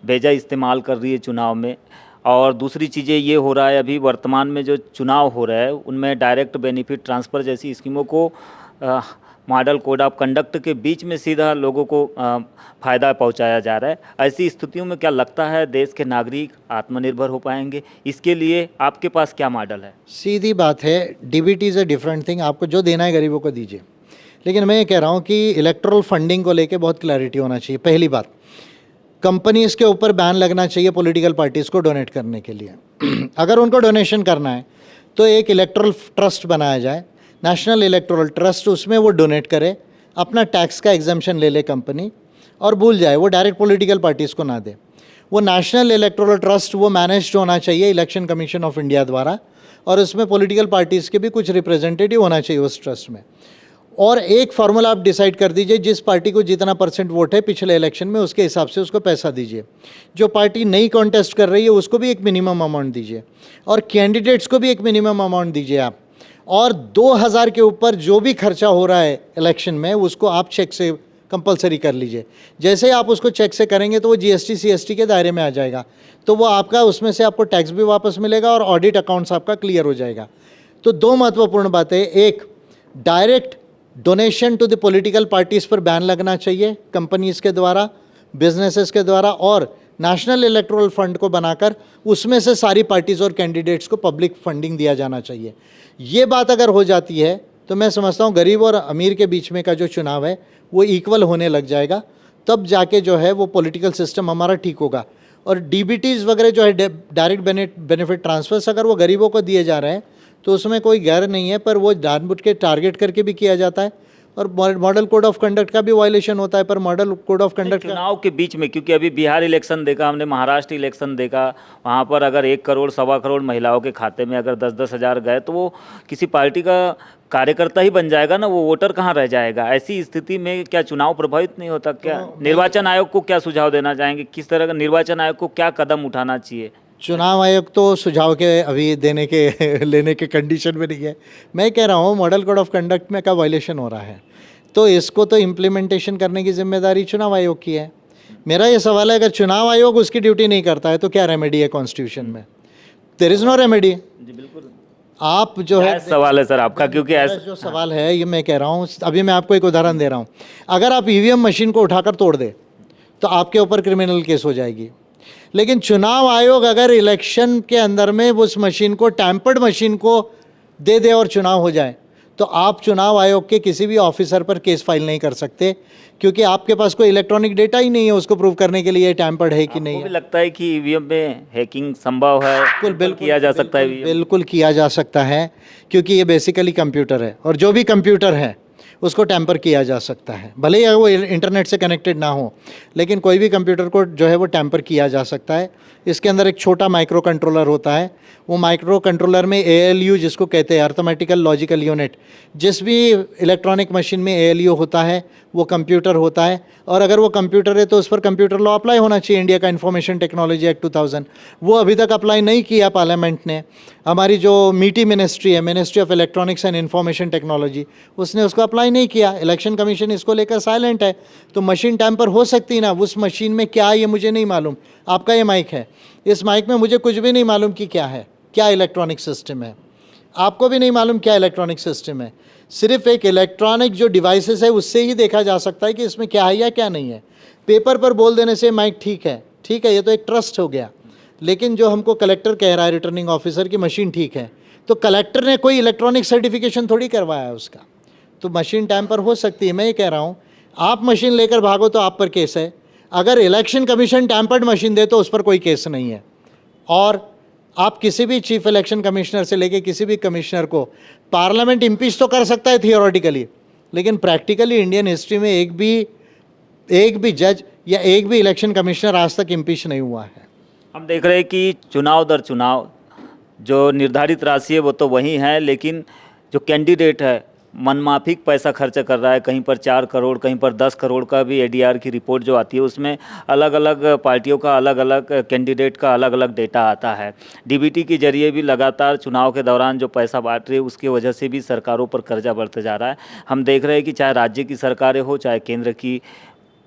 बेजा इस्तेमाल कर रही है चुनाव में। और दूसरी चीज़ें ये हो रहा है, अभी वर्तमान में जो चुनाव हो रहा है उनमें डायरेक्ट बेनिफिट ट्रांसफ़र जैसी स्कीमों को मॉडल कोड ऑफ कंडक्ट के बीच में सीधा लोगों को फ़ायदा पहुंचाया जा रहा है। ऐसी स्थितियों में क्या लगता है देश के नागरिक आत्मनिर्भर हो पाएंगे? इसके लिए आपके पास क्या मॉडल है? सीधी बात है, DBT is a different thing, आपको जो देना है गरीबों को दीजिए। लेकिन मैं ये कह रहा हूँ कि इलेक्ट्रल फंडिंग को लेके बहुत क्लैरिटी होना चाहिए। पहली बात, कंपनीज़ के ऊपर बैन लगना चाहिए पॉलिटिकल पार्टीज़ को डोनेट करने के लिए। अगर उनको डोनेशन करना है तो एक इलेक्ट्रल ट्रस्ट बनाया जाए, नेशनल इलेक्टोरल ट्रस्ट, उसमें वो डोनेट करे, अपना टैक्स का एग्जम्पशन ले ले कंपनी, और भूल जाए, वो डायरेक्ट पॉलिटिकल पार्टीज़ को ना दे। वो नेशनल इलेक्टोरल ट्रस्ट वो मैनेज्ड होना चाहिए इलेक्शन कमीशन ऑफ इंडिया द्वारा, और उसमें पॉलिटिकल पार्टीज़ के भी कुछ रिप्रेजेंटेटिव होना चाहिए उस ट्रस्ट में। और एक फार्मूला आप डिसाइड कर दीजिए, जिस पार्टी को जितना % वोट है पिछले इलेक्शन में, उसके हिसाब से उसको पैसा दीजिए। जो पार्टी नई कॉन्टेस्ट कर रही है उसको भी एक मिनिमम अमाउंट दीजिए, और कैंडिडेट्स को भी एक मिनिमम अमाउंट दीजिए आप। और 2000 के ऊपर जो भी खर्चा हो रहा है इलेक्शन में, उसको आप चेक से कंपलसरी कर लीजिए। जैसे ही आप उसको चेक से करेंगे तो वो जीएसटी सीएसटी के दायरे में आ जाएगा, तो वो आपका, उसमें से आपको टैक्स भी वापस मिलेगा और ऑडिट अकाउंट्स आपका क्लियर हो जाएगा। तो दो महत्वपूर्ण बातें, एक direct donation to the political parties पर बैन लगना चाहिए कंपनीज़ के द्वारा, बिजनेसेस के द्वारा, और नेशनल इलेक्टोरल फंड को बनाकर उसमें से सारी पार्टीज़ और कैंडिडेट्स को पब्लिक फंडिंग दिया जाना चाहिए। ये बात अगर हो जाती है तो मैं समझता हूँ गरीब और अमीर के बीच में का जो चुनाव है वो इक्वल होने लग जाएगा, तब जाके जो है वो पॉलिटिकल सिस्टम हमारा ठीक होगा। और डीबीटीज़ वगैरह जो है, डायरेक्ट बेनिफिट ट्रांसफर्स, अगर वो गरीबों को दिए जा रहे हैं तो उसमें कोई गैर नहीं है, पर वो जानबूझ के टारगेट करके भी किया जाता है, और मॉडल कोड ऑफ कंडक्ट का भी वायलेशन होता है। पर मॉडल कोड ऑफ कंडक्ट चुनाव के बीच में, क्योंकि अभी बिहार इलेक्शन देखा हमने, महाराष्ट्र इलेक्शन देखा, वहाँ पर अगर 1 करोड़ 1.25 करोड़ महिलाओं के खाते में अगर 10-10 हज़ार गए तो वो किसी पार्टी का कार्यकर्ता ही बन जाएगा ना, वो वोटर कहाँ रह जाएगा? ऐसी स्थिति में क्या चुनाव प्रभावित नहीं होता? क्या निर्वाचन आयोग को क्या सुझाव देना चाहेंगे? किस तरह का निर्वाचन आयोग को क्या कदम उठाना चाहिए? चुनाव आयोग तो सुझाव के अभी देने के लेने के कंडीशन में नहीं है। मैं कह रहा हूँ मॉडल कोड ऑफ कंडक्ट में का वायलेशन हो रहा है, तो इसको तो इम्प्लीमेंटेशन करने की जिम्मेदारी चुनाव आयोग की है। मेरा ये सवाल है, अगर चुनाव आयोग उसकी ड्यूटी नहीं करता है तो क्या रेमेडी है कॉन्स्टिट्यूशन में? There is no remedy. जी बिल्कुल। आप जो है, सवाल है सर आपका, क्योंकि ऐसा जो सवाल है ये मैं कह रहा हूँ, अभी मैं आपको एक उदाहरण दे रहा हूँ। अगर आप ईवीएम मशीन को उठाकर तोड़ दे तो आपके ऊपर क्रिमिनल केस हो जाएगी। लेकिन चुनाव आयोग अगर इलेक्शन के अंदर में उस मशीन को, टैम्पर्ड मशीन को दे दे और चुनाव हो जाए, तो आप चुनाव आयोग के किसी भी ऑफिसर पर केस फाइल नहीं कर सकते, क्योंकि आपके पास कोई इलेक्ट्रॉनिक डेटा ही नहीं है उसको प्रूव करने के लिए टैम्पर्ड है कि नहीं आपको है। भी लगता है कि ईवीएम में हैकिंग संभव है? बिल्कुल किया जा सकता है। बिल्कुल किया जा सकता है, क्योंकि ये बेसिकली कंप्यूटर है, और जो भी कंप्यूटर है उसको टैम्पर किया जा सकता है, भले ही वो इंटरनेट से कनेक्टेड ना हो, लेकिन कोई भी कंप्यूटर को जो है वो टैम्पर किया जा सकता है। इसके अंदर एक छोटा माइक्रो कंट्रोलर होता है, वो माइक्रो कंट्रोलर में ALU जिसको कहते हैं, अर्थमेटिकल लॉजिकल यूनिट, जिस भी इलेक्ट्रॉनिक मशीन में ALU होता है वो कंप्यूटर होता है, और अगर वो कंप्यूटर है तो उस पर कंप्यूटर लॉ अप्लाई होना चाहिए, इंडिया का इंफॉर्मेशन टेक्नोलॉजी एक्ट 2000। वो अभी तक अप्लाई नहीं किया पार्लियामेंट ने। हमारी जो मीटी मिनिस्ट्री है, ministry of electronics and information technology, उसने उसको अप्लाई नहीं किया। इलेक्शन कमीशन इसको लेकर साइलेंट है। तो मशीन टैम्पर हो सकती ना, उस मशीन में क्या है ये मुझे नहीं मालूम। आपका ये माइक है, इस माइक में मुझे कुछ भी नहीं मालूम कि क्या है, क्या इलेक्ट्रॉनिक सिस्टम है, आपको भी नहीं मालूम क्या इलेक्ट्रॉनिक सिस्टम है। सिर्फ एक इलेक्ट्रॉनिक जो डिवाइसेस है उससे ही देखा जा सकता है कि इसमें क्या है या क्या नहीं है। पेपर पर बोल देने से माइक ठीक है, ठीक है, ये तो एक ट्रस्ट हो गया। लेकिन जो हमको कलेक्टर कह रहा है, रिटर्निंग ऑफिसर, की मशीन ठीक है, तो कलेक्टर ने कोई इलेक्ट्रॉनिक सर्टिफिकेशन थोड़ी करवाया है उसका। तो मशीन टैम्पर हो सकती है। मैं ये कह रहा हूँ, आप मशीन लेकर भागो तो आप पर केस है, अगर इलेक्शन कमीशन टैम्पर्ड मशीन दे तो उस पर कोई केस नहीं है। और आप किसी भी चीफ इलेक्शन कमिश्नर से लेके किसी भी कमिश्नर को पार्लियामेंट इम्पीच तो कर सकता है थियोरेटिकली, लेकिन प्रैक्टिकली इंडियन हिस्ट्री में एक भी जज या एक भी इलेक्शन कमिश्नर आज तक इम्पीच नहीं हुआ है। हम देख रहे हैं कि चुनाव दर चुनाव जो निर्धारित राशि है वो तो वही है, लेकिन जो कैंडिडेट है मनमाफिक पैसा खर्च कर रहा है। कहीं पर 4 करोड़, कहीं पर 10 करोड़ का भी ADR की रिपोर्ट जो आती है उसमें अलग अलग पार्टियों का, अलग अलग कैंडिडेट का अलग अलग डेटा आता है। DBT के जरिए भी लगातार चुनाव के दौरान जो पैसा बांट रही है उसकी वजह से भी सरकारों पर कर्जा बढ़ते जा रहा है। हम देख रहे हैं कि चाहे राज्य की सरकारें हो चाहे केंद्र की,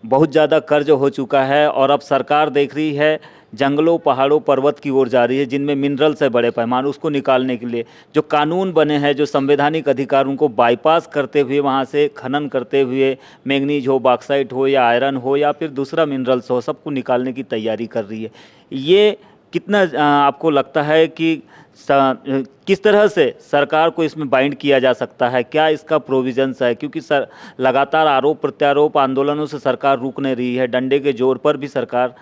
बहुत ज़्यादा कर्ज हो चुका है। और अब सरकार देख रही है जंगलों, पहाड़ों, पर्वत की ओर जा रही है जिनमें मिनरल्स है बड़े पैमाने, उसको निकालने के लिए जो कानून बने हैं, जो संवैधानिक अधिकार, उनको बाईपास करते हुए वहाँ से खनन करते हुए मैंगनीज हो, बॉक्साइट हो या आयरन हो या फिर दूसरा मिनरल्स हो, सबको निकालने की तैयारी कर रही है। ये कितना आपको लगता है कि किस तरह से सरकार को इसमें बाइंड किया जा सकता है? क्या इसका प्रोविजंस है? क्योंकि लगातार आरोप प्रत्यारोप आंदोलनों से सरकार रुक नहीं रही है। डंडे के जोर पर भी सरकार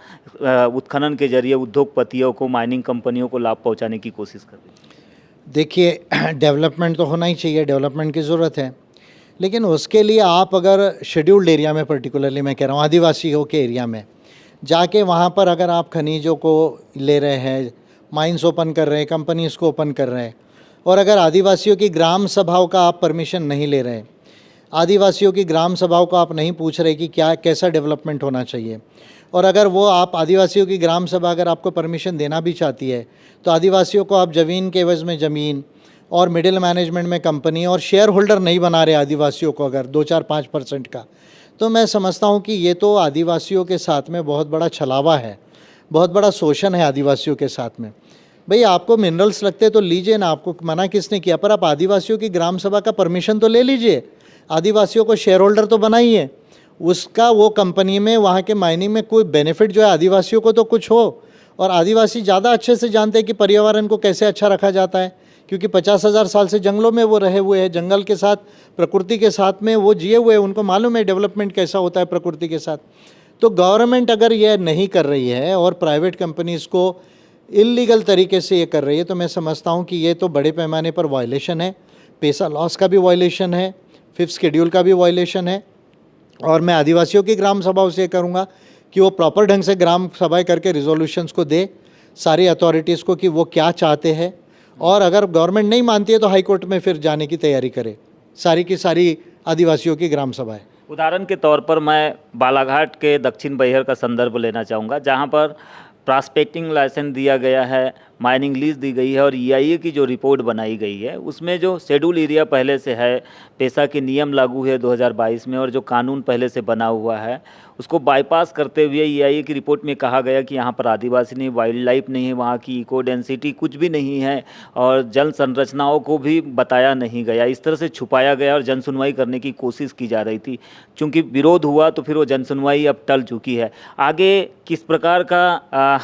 उत्खनन के जरिए उद्योगपतियों को, माइनिंग कंपनियों को लाभ पहुंचाने की कोशिश कर रही है। देखिए, डेवलपमेंट तो होना ही चाहिए, डेवलपमेंट की ज़रूरत है, लेकिन उसके लिए आप अगर शेड्यूल्ड एरिया में, पर्टिकुलरली मैं कह रहा हूँ आदिवासियों के एरिया में जाके, वहाँ पर अगर आप खनिजों को ले रहे हैं, माइंस ओपन कर रहे हैं, कंपनीज़ को ओपन कर रहे हैं, और अगर आदिवासियों की ग्राम सभाओं का आप परमिशन नहीं ले रहे, आदिवासियों की ग्राम सभाओं को आप नहीं पूछ रहे कि क्या कैसा डेवलपमेंट होना चाहिए, और अगर वो आप आदिवासियों की ग्राम सभा अगर आपको परमिशन देना भी चाहती है तो आदिवासियों को आप ज़मीन के एवज़ में ज़मीन और मिडिल मैनेजमेंट में कंपनी और शेयर होल्डर नहीं बना रहे आदिवासियों को अगर 2-4-5% का, तो मैं समझता हूँ कि ये तो आदिवासियों के साथ में बहुत बड़ा छलावा है, बहुत बड़ा शोषण है आदिवासियों के साथ में। भाई आपको मिनरल्स लगते तो लीजिए ना, आपको मना किसने किया, पर आप आदिवासियों की ग्राम सभा का परमिशन तो ले लीजिए, आदिवासियों को शेयर होल्डर तो बनाइए, उसका वो कंपनी में, वहाँ के माइनिंग में कोई बेनिफिट जो है आदिवासियों को तो कुछ हो। और आदिवासी ज़्यादा अच्छे से जानते हैं कि पर्यावरण को कैसे अच्छा रखा जाता है, क्योंकि 50,000 साल से जंगलों में वो रहे हुए हैं, जंगल के साथ, प्रकृति के साथ में वो जिए हुए हैं, उनको मालूम है डेवलपमेंट कैसा होता है प्रकृति के साथ। तो गवर्नमेंट अगर ये नहीं कर रही है और प्राइवेट कंपनीज़ को इल्लीगल तरीके से ये कर रही है, तो मैं समझता हूँ कि ये तो बड़े पैमाने पर वायलेशन है, पैसा लॉस का भी वायलेशन है, 5th शेड्यूल का भी वायलेशन है। और मैं आदिवासियों की ग्राम सभाओं से करूँगा कि वो प्रॉपर ढंग से ग्राम सभाएं करके रिजोल्यूशंस को दे सारी अथॉरिटीज़ को कि वो क्या चाहते हैं, और अगर गवर्नमेंट नहीं मानती है तो हाई कोर्ट में फिर जाने की तैयारी करे सारी की सारी आदिवासियों की ग्राम सभाएं। उदाहरण के तौर पर मैं बालाघाट के दक्षिण बैहर का संदर्भ लेना चाहूँगा, जहाँ पर प्रॉस्पेक्टिंग लाइसेंस दिया गया है, माइनिंग लीज दी गई है और EIA की जो रिपोर्ट बनाई गई है उसमें जो शेड्यूल एरिया पहले से है, पेशा के नियम लागू है 2022 में, और जो कानून पहले से बना हुआ है उसको बाईपास करते हुए EIA की रिपोर्ट में कहा गया कि यहाँ पर आदिवासी नहीं, वाइल्ड लाइफ नहीं है, वहाँ की इको डेंसिटी कुछ भी नहीं है, और जल संरचनाओं को भी बताया नहीं गया। इस तरह से छुपाया गया और जनसुनवाई करने की कोशिश की जा रही थी। चूँकि विरोध हुआ तो फिर वो जनसुनवाई अब टल चुकी है। आगे किस प्रकार का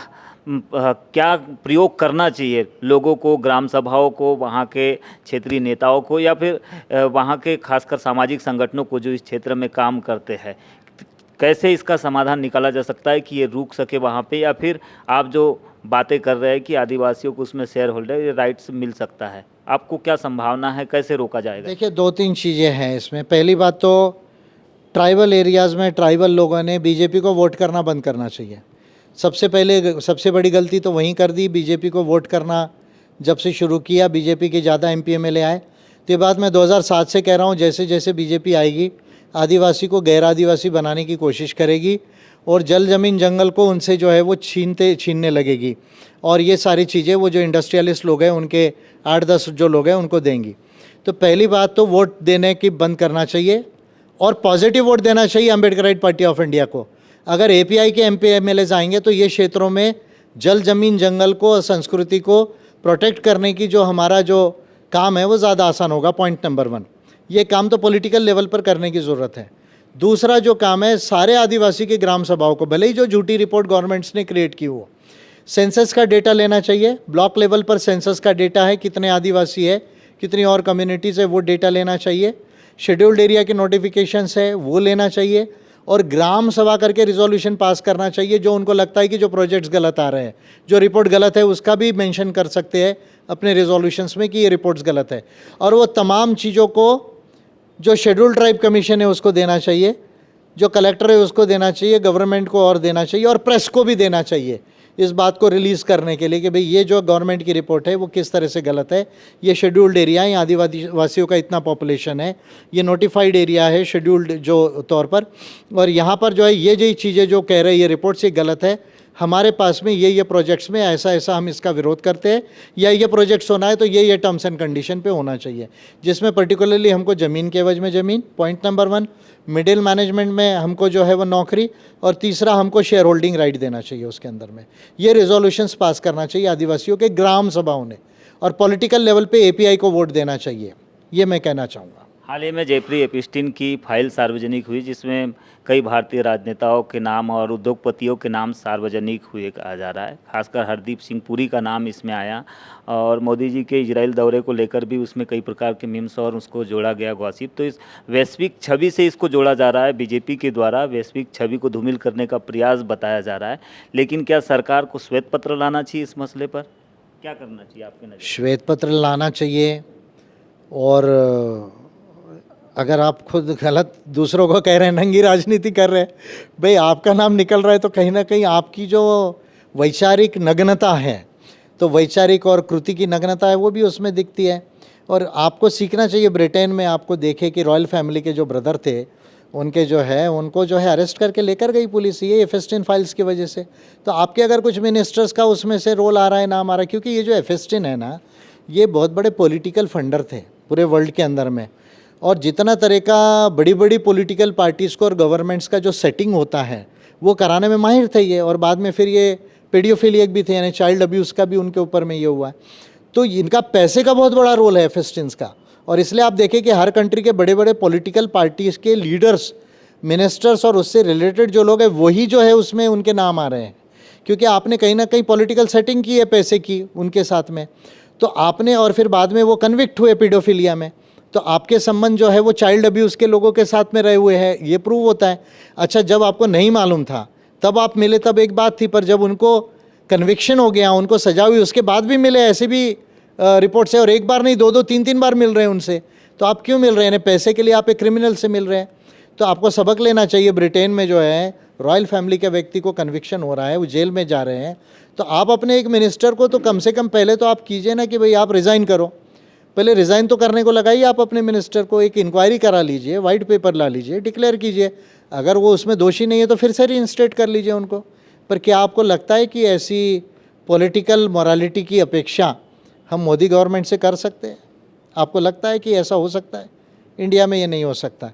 क्या प्रयोग करना चाहिए लोगों को, ग्राम सभाओं को, वहाँ के क्षेत्रीय नेताओं को, या फिर वहाँ के खासकर सामाजिक संगठनों को जो इस क्षेत्र में काम करते हैं, कैसे इसका समाधान निकाला जा सकता है कि ये रुक सके वहाँ पे? या फिर आप जो बातें कर रहे हैं कि आदिवासियों को उसमें शेयर होल्डर ये राइट्स मिल सकता है? आपको क्या संभावना है, कैसे रोका जाएगा? देखिए, 2-3 चीज़ें हैं इसमें। पहली बात तो ट्राइबल एरियाज़ में ट्राइबल लोगों ने बीजेपी को वोट करना बंद करना चाहिए। सबसे बड़ी गलती तो वहीं कर दी, बीजेपी को वोट करना जब से शुरू किया, बीजेपी के ज़्यादा एमपी एमएलए आए। तो ये बात मैं 2007 से कह रहा हूँ, जैसे जैसे बीजेपी आएगी आदिवासी को गैर आदिवासी बनाने की कोशिश करेगी और जल ज़मीन जंगल को उनसे जो है वो छीनने लगेगी, और ये सारी चीज़ें वो जो इंडस्ट्रियलिस्ट लोग हैं उनके 8-10 जो लोग हैं उनको देंगी। तो पहली बात तो वोट देने की बंद करना चाहिए और पॉजिटिव वोट देना चाहिए अम्बेडकराइट पार्टी ऑफ इंडिया को। अगर एपीआई के एमपी एमएलए आएंगे तो ये क्षेत्रों में जल ज़मीन जंगल को और संस्कृति को प्रोटेक्ट करने की जो हमारा जो काम है वो ज़्यादा आसान होगा। पॉइंट नंबर 1, ये काम तो पॉलिटिकल लेवल पर करने की ज़रूरत है। दूसरा जो काम है, सारे आदिवासी के ग्राम सभाओं को, भले ही जो झूठी रिपोर्ट गवर्नमेंट्स ने क्रिएट की हो, सेंसस का डेटा लेना चाहिए। ब्लॉक लेवल पर सेंसस का डेटा है, कितने आदिवासी है, कितनी और कम्युनिटीज़ है, वो डेटा लेना चाहिए। शेड्यूल्ड एरिया के नोटिफिकेशंस है वो लेना चाहिए, और ग्राम सभा करके रिजोल्यूशन पास करना चाहिए। जो उनको लगता है कि जो प्रोजेक्ट्स गलत आ रहे हैं, जो रिपोर्ट गलत है, उसका भी मेंशन कर सकते हैं अपने रिजोल्यूशंस में कि ये रिपोर्ट्स गलत है। और वो तमाम चीज़ों को जो शेड्यूल्ड ट्राइब कमीशन है उसको देना चाहिए, जो कलेक्टर है उसको देना चाहिए, गवर्नमेंट को और देना चाहिए, और प्रेस को भी देना चाहिए इस बात को रिलीज़ करने के लिए कि भाई ये जो गवर्नमेंट की रिपोर्ट है वो किस तरह से गलत है। ये शेड्यूल्ड एरिया है, आदिवासियों का इतना पॉपुलेशन है, ये नोटिफाइड एरिया है शेड्यूल्ड जो तौर पर, और यहाँ पर जो है ये चीज़ें जो कह रहे हैं ये रिपोर्ट से गलत है। हमारे पास में ये प्रोजेक्ट्स में ऐसा ऐसा हम इसका विरोध करते हैं, या ये प्रोजेक्ट्स होना है तो ये टर्म्स एंड कंडीशन पे होना चाहिए, जिसमें पर्टिकुलरली हमको ज़मीन के एवज में ज़मीन, पॉइंट नंबर 1, मिडिल मैनेजमेंट में हमको जो है वो नौकरी, और तीसरा हमको शेयर होल्डिंग राइट देना चाहिए उसके अंदर में। ये रिजोल्यूशंस पास करना चाहिए आदिवासियों के ग्राम सभाओं ने, और पॉलिटिकल लेवल पे एपीआई को वोट देना चाहिए, ये मैं कहना चाहूँगा। हाल ही में जेफरी एपिस्टीन की फाइल सार्वजनिक हुई, जिसमें कई भारतीय राजनेताओं के नाम और उद्योगपतियों के नाम सार्वजनिक हुए कहा जा रहा है। खासकर हरदीप सिंह पुरी का नाम इसमें आया, और मोदी जी के इजराइल दौरे को लेकर भी उसमें कई प्रकार के मीम्स और उसको जोड़ा गया गॉसिप। तो इस वैश्विक छवि से इसको जोड़ा जा रहा है, बीजेपी के द्वारा वैश्विक छवि को धूमिल करने का प्रयास बताया जा रहा है। लेकिन क्या सरकार को श्वेत पत्र लाना चाहिए इस मसले पर? क्या करना चाहिए आपके नज़र? श्वेत पत्र लाना चाहिए, और अगर आप खुद गलत दूसरों को कह रहे हैं, नंगी राजनीति कर रहे हैं, भाई आपका नाम निकल रहा है तो कहीं ना कहीं आपकी जो वैचारिक नग्नता है, तो वैचारिक और कृति की नग्नता है वो भी उसमें दिखती है। और आपको सीखना चाहिए। ब्रिटेन में आपको देखे कि रॉयल फैमिली के जो ब्रदर थे उनके जो है उनको जो है अरेस्ट करके लेकर गई पुलिस, ये एफेस्टिन फाइल्स की वजह से। तो आपके अगर कुछ मिनिस्टर्स का उसमें से रोल आ रहा है, नाम आ रहा है, क्योंकि ये जो एफेस्टिन है ना, ये बहुत बड़े पॉलिटिकल फंडर थे पूरे वर्ल्ड के अंदर में, और जितना तरह का बड़ी बड़ी पॉलिटिकल पार्टीज़ को और गवर्नमेंट्स का जो सेटिंग होता है वो कराने में माहिर थे ये। और बाद में फिर ये पेडियोफिलियक भी थे, यानी चाइल्ड अब्यूज़ का भी उनके ऊपर में ये हुआ है। तो इनका पैसे का बहुत बड़ा रोल है फेस्टिन्स का, और इसलिए आप देखें कि हर कंट्री के बड़े बड़े पॉलिटिकल पार्टीज़ के लीडर्स, मिनिस्टर्स और उससे रिलेटेड जो लोग हैं वही जो है उसमें उनके नाम आ रहे हैं, क्योंकि आपने कहीं ना कहीं पॉलिटिकल सेटिंग की है पैसे की उनके साथ में। तो आपने, और फिर बाद में वो कन्विक्ट हुए पीडोफिलिया में, तो आपके संबंध जो है वो चाइल्ड अब्यूज़ के लोगों के साथ में रहे हुए हैं, ये प्रूव होता है। अच्छा, जब आपको नहीं मालूम था तब आप मिले, तब एक बात थी, पर जब उनको कन्विक्शन हो गया, उनको सजा हुई, उसके बाद भी मिले, ऐसे भी रिपोर्ट्स है, और एक बार नहीं, 2-2, 3-3 बार मिल रहे हैं उनसे। तो आप क्यों मिल रहे हैं? पैसे के लिए आप एक क्रिमिनल से मिल रहे हैं। तो आपको सबक लेना चाहिए। ब्रिटेन में जो है रॉयल फैमिली के व्यक्ति को कन्विक्शन हो रहा है, वो जेल में जा रहे हैं, तो आप अपने एक मिनिस्टर को तो कम से कम पहले तो आप कीजिए ना कि भाई आप रिज़ाइन करो, पहले रिज़ाइन तो करने को लगाइए आप अपने मिनिस्टर को, एक इंक्वायरी करा लीजिए, वाइट पेपर ला लीजिए, डिक्लेयर कीजिए, अगर वो उसमें दोषी नहीं है तो फिर से रीइंस्टेट कर लीजिए उनको। पर क्या आपको लगता है कि ऐसी पॉलिटिकल मोरालिटी की अपेक्षा हम मोदी गवर्नमेंट से कर सकते हैं? आपको लगता है कि ऐसा हो सकता है? इंडिया में ये नहीं हो सकता।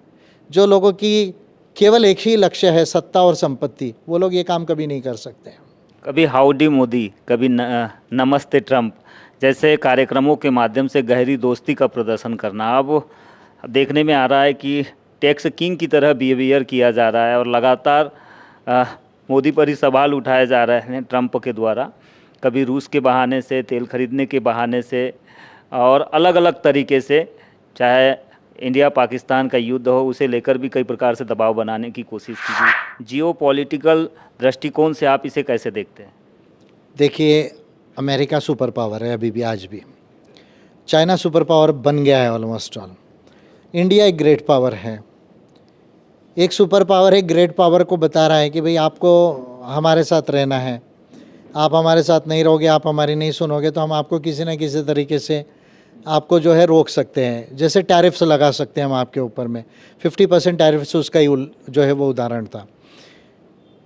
जो लोगों की केवल एक ही लक्ष्य है, सत्ता और संपत्ति, वो लोग ये काम कभी नहीं कर सकते हैं। कभी हाउडी मोदी, कभी नमस्ते ट्रंप जैसे कार्यक्रमों के माध्यम से गहरी दोस्ती का प्रदर्शन करना अब देखने में आ रहा है कि टैक्स किंग की तरह बिहेवियर किया जा रहा है, और लगातार मोदी पर ही सवाल उठाए जा रहे हैं ट्रंप के द्वारा। कभी रूस के बहाने से, तेल खरीदने के बहाने से, और अलग अलग तरीके से, चाहे इंडिया पाकिस्तान का युद्ध हो, उसे लेकर भी कई प्रकार से दबाव बनाने की कोशिश की गई। जियोपॉलिटिकल दृष्टिकोण से आप इसे कैसे देखते हैं? देखिए, अमेरिका सुपर पावर है अभी भी, आज भी। चाइना सुपर पावर बन गया है ऑलमोस्ट ऑल। इंडिया एक ग्रेट पावर है। एक सुपर पावर एक ग्रेट पावर को बता रहा है कि भाई आपको हमारे साथ रहना है, आप हमारे साथ नहीं रहोगे, आप हमारी नहीं सुनोगे तो हम आपको किसी न किसी तरीके से आपको जो है रोक सकते हैं। जैसे टैरिफ्स लगा सकते हैं हम आपके ऊपर में, 50% टैरिफ्स उसका ही जो है वो उदाहरण था।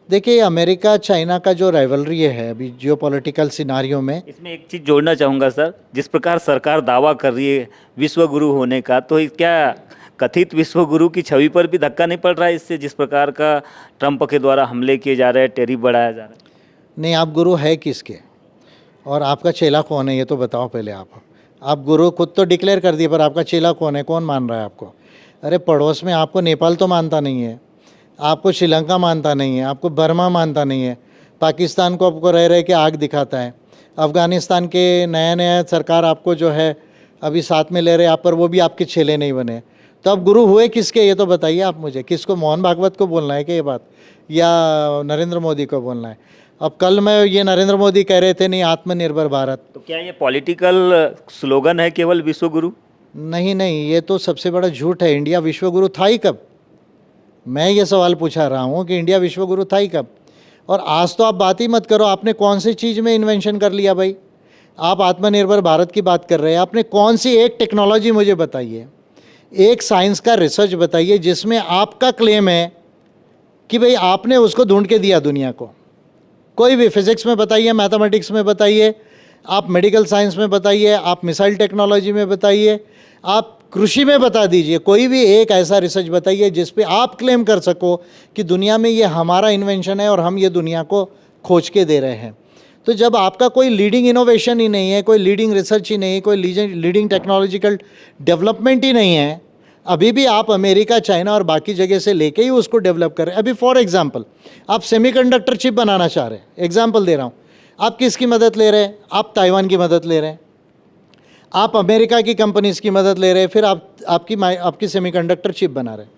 देखिए अमेरिका चाइना का जो राइवलरी है अभी जियोपॉलिटिकल सिनारियो में, इसमें एक चीज़ जोड़ना चाहूँगा सर, जिस प्रकार सरकार दावा कर रही है विश्व गुरु होने का, तो क्या कथित विश्व गुरु की छवि पर भी धक्का नहीं पड़ रहा है इससे, जिस प्रकार का ट्रंप के द्वारा हमले किए जा रहे हैं, टैरिफ बढ़ाया जा रहा है? नहीं, आप गुरु है किसके और आपका चेला कौन है ये तो बताओ पहले। आप गुरु खुद तो डिक्लेयर कर दिए, पर आपका चेला कौन है, कौन मान रहा है आपको? अरे पड़ोस में आपको नेपाल तो मानता नहीं है, आपको श्रीलंका मानता नहीं है, आपको बर्मा मानता नहीं है, पाकिस्तान को आपको रह रहे के आग दिखाता है, अफ़गानिस्तान के नया नया सरकार आपको जो है अभी साथ में ले रहे आप, पर वो भी आपके चेले नहीं बने। तो अब गुरु हुए किसके ये तो बताइए आप मुझे। किसको, मोहन भागवत को बोलना है कि ये बात, या नरेंद्र मोदी को बोलना है? अब कल मैं ये नरेंद्र मोदी कह रहे थे नहीं आत्मनिर्भर भारत, तो क्या ये पॉलिटिकल स्लोगन है केवल विश्व गुरु? नहीं नहीं, ये तो सबसे बड़ा झूठ है। इंडिया विश्व गुरु था ही कब? मैं ये सवाल पूछा रहा हूँ कि इंडिया विश्व गुरु था ही कब? और आज तो आप बात ही मत करो, आपने कौन सी चीज़ में इन्वेंशन कर लिया भाई? आप आत्मनिर्भर भारत की बात कर रहे हैं, आपने कौन सी एक टेक्नोलॉजी मुझे बताइए, एक साइंस का रिसर्च बताइए जिसमें आपका क्लेम है कि भाई आपने उसको ढूंढ के दिया दुनिया को। कोई भी फिजिक्स में बताइए, मैथमेटिक्स में बताइए, आप मेडिकल साइंस में बताइए, आप मिसाइल टेक्नोलॉजी में बताइए, आप कृषि में बता दीजिए, कोई भी एक ऐसा रिसर्च बताइए जिस पे आप क्लेम कर सको कि दुनिया में ये हमारा इन्वेंशन है और हम ये दुनिया को खोज के दे रहे हैं। तो जब आपका कोई लीडिंग इनोवेशन ही नहीं है, कोई लीडिंग रिसर्च ही नहीं है, कोई लीडिंग टेक्नोलॉजिकल डेवलपमेंट ही नहीं है, अभी भी आप अमेरिका, चाइना और बाकी जगह से लेके ही उसको डेवलप कर रहे हैं। अभी फॉर एग्जांपल आप सेमीकंडक्टर चिप बनाना चाह रहे हैं, एग्जांपल दे रहा हूँ, आप किसकी मदद ले रहे हैं? आप ताइवान की मदद ले रहे हैं, आप अमेरिका की कंपनीज़ की मदद ले रहे हैं, फिर आपकी सेमीकंडक्टर चिप बना रहे हैं।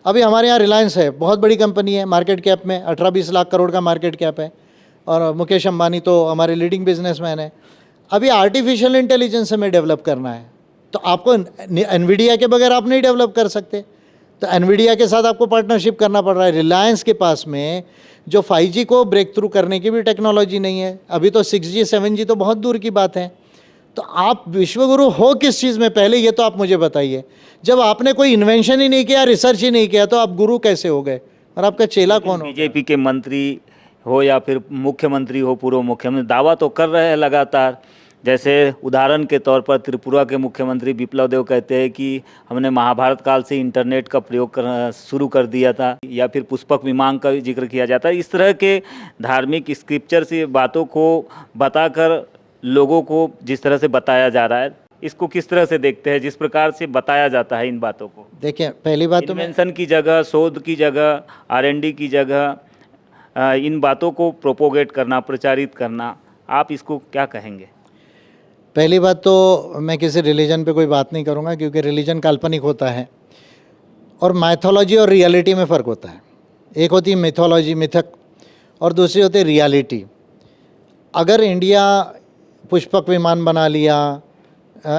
अभी हमारे यहाँ रिलायंस है, बहुत बड़ी कंपनी है, मार्केट कैप में 18-20 लाख करोड़ का मार्केट कैप है, और मुकेश अंबानी तो हमारे लीडिंग बिजनेसमैन है। अभी आर्टिफिशियल इंटेलिजेंस हमें डेवलप करना है, तो आपको एनवीडिया के बगैर आप नहीं डेवलप कर सकते, तो एनवीडिया के साथ आपको पार्टनरशिप करना पड़ रहा है। रिलायंस के पास में जो 5G को ब्रेक थ्रू करने की भी टेक्नोलॉजी नहीं है, अभी तो 6G 7G तो बहुत दूर की बात है। तो आप विश्वगुरु हो किस चीज़ में, पहले ये तो आप मुझे बताइए। जब आपने कोई इन्वेंशन ही नहीं किया, रिसर्च ही नहीं किया, तो आप गुरु कैसे हो गए? और आपका चेला कौन हो? बीजेपी के मंत्री हो या फिर मुख्यमंत्री हो, पूर्व मुख्यमंत्री, दावा तो कर रहे हैं लगातार। जैसे उदाहरण के तौर पर त्रिपुरा के मुख्यमंत्री विप्लव देव कहते हैं कि हमने महाभारत काल से इंटरनेट का प्रयोग शुरू कर दिया था, या फिर पुष्पक विमान का जिक्र किया जाता है। इस तरह के धार्मिक स्क्रिप्चर से बातों को बताकर लोगों को जिस तरह से बताया जा रहा है, इसको किस तरह से देखते हैं, जिस प्रकार से बताया जाता है इन बातों को? देखिए पहली बात तो इन्वेंशन की जगह, शोध की जगह, R&D की जगह इन बातों को प्रोपोगेट करना, प्रचारित करना, आप इसको क्या कहेंगे? पहली बात तो मैं किसी रिलीजन पे कोई बात नहीं करूँगा, क्योंकि रिलीजन काल्पनिक होता है और माइथोलॉजी और रियलिटी में फ़र्क होता है। एक होती है मिथोलॉजी, मिथक, और दूसरी होती है रियलिटी। अगर इंडिया पुष्पक विमान बना लिया,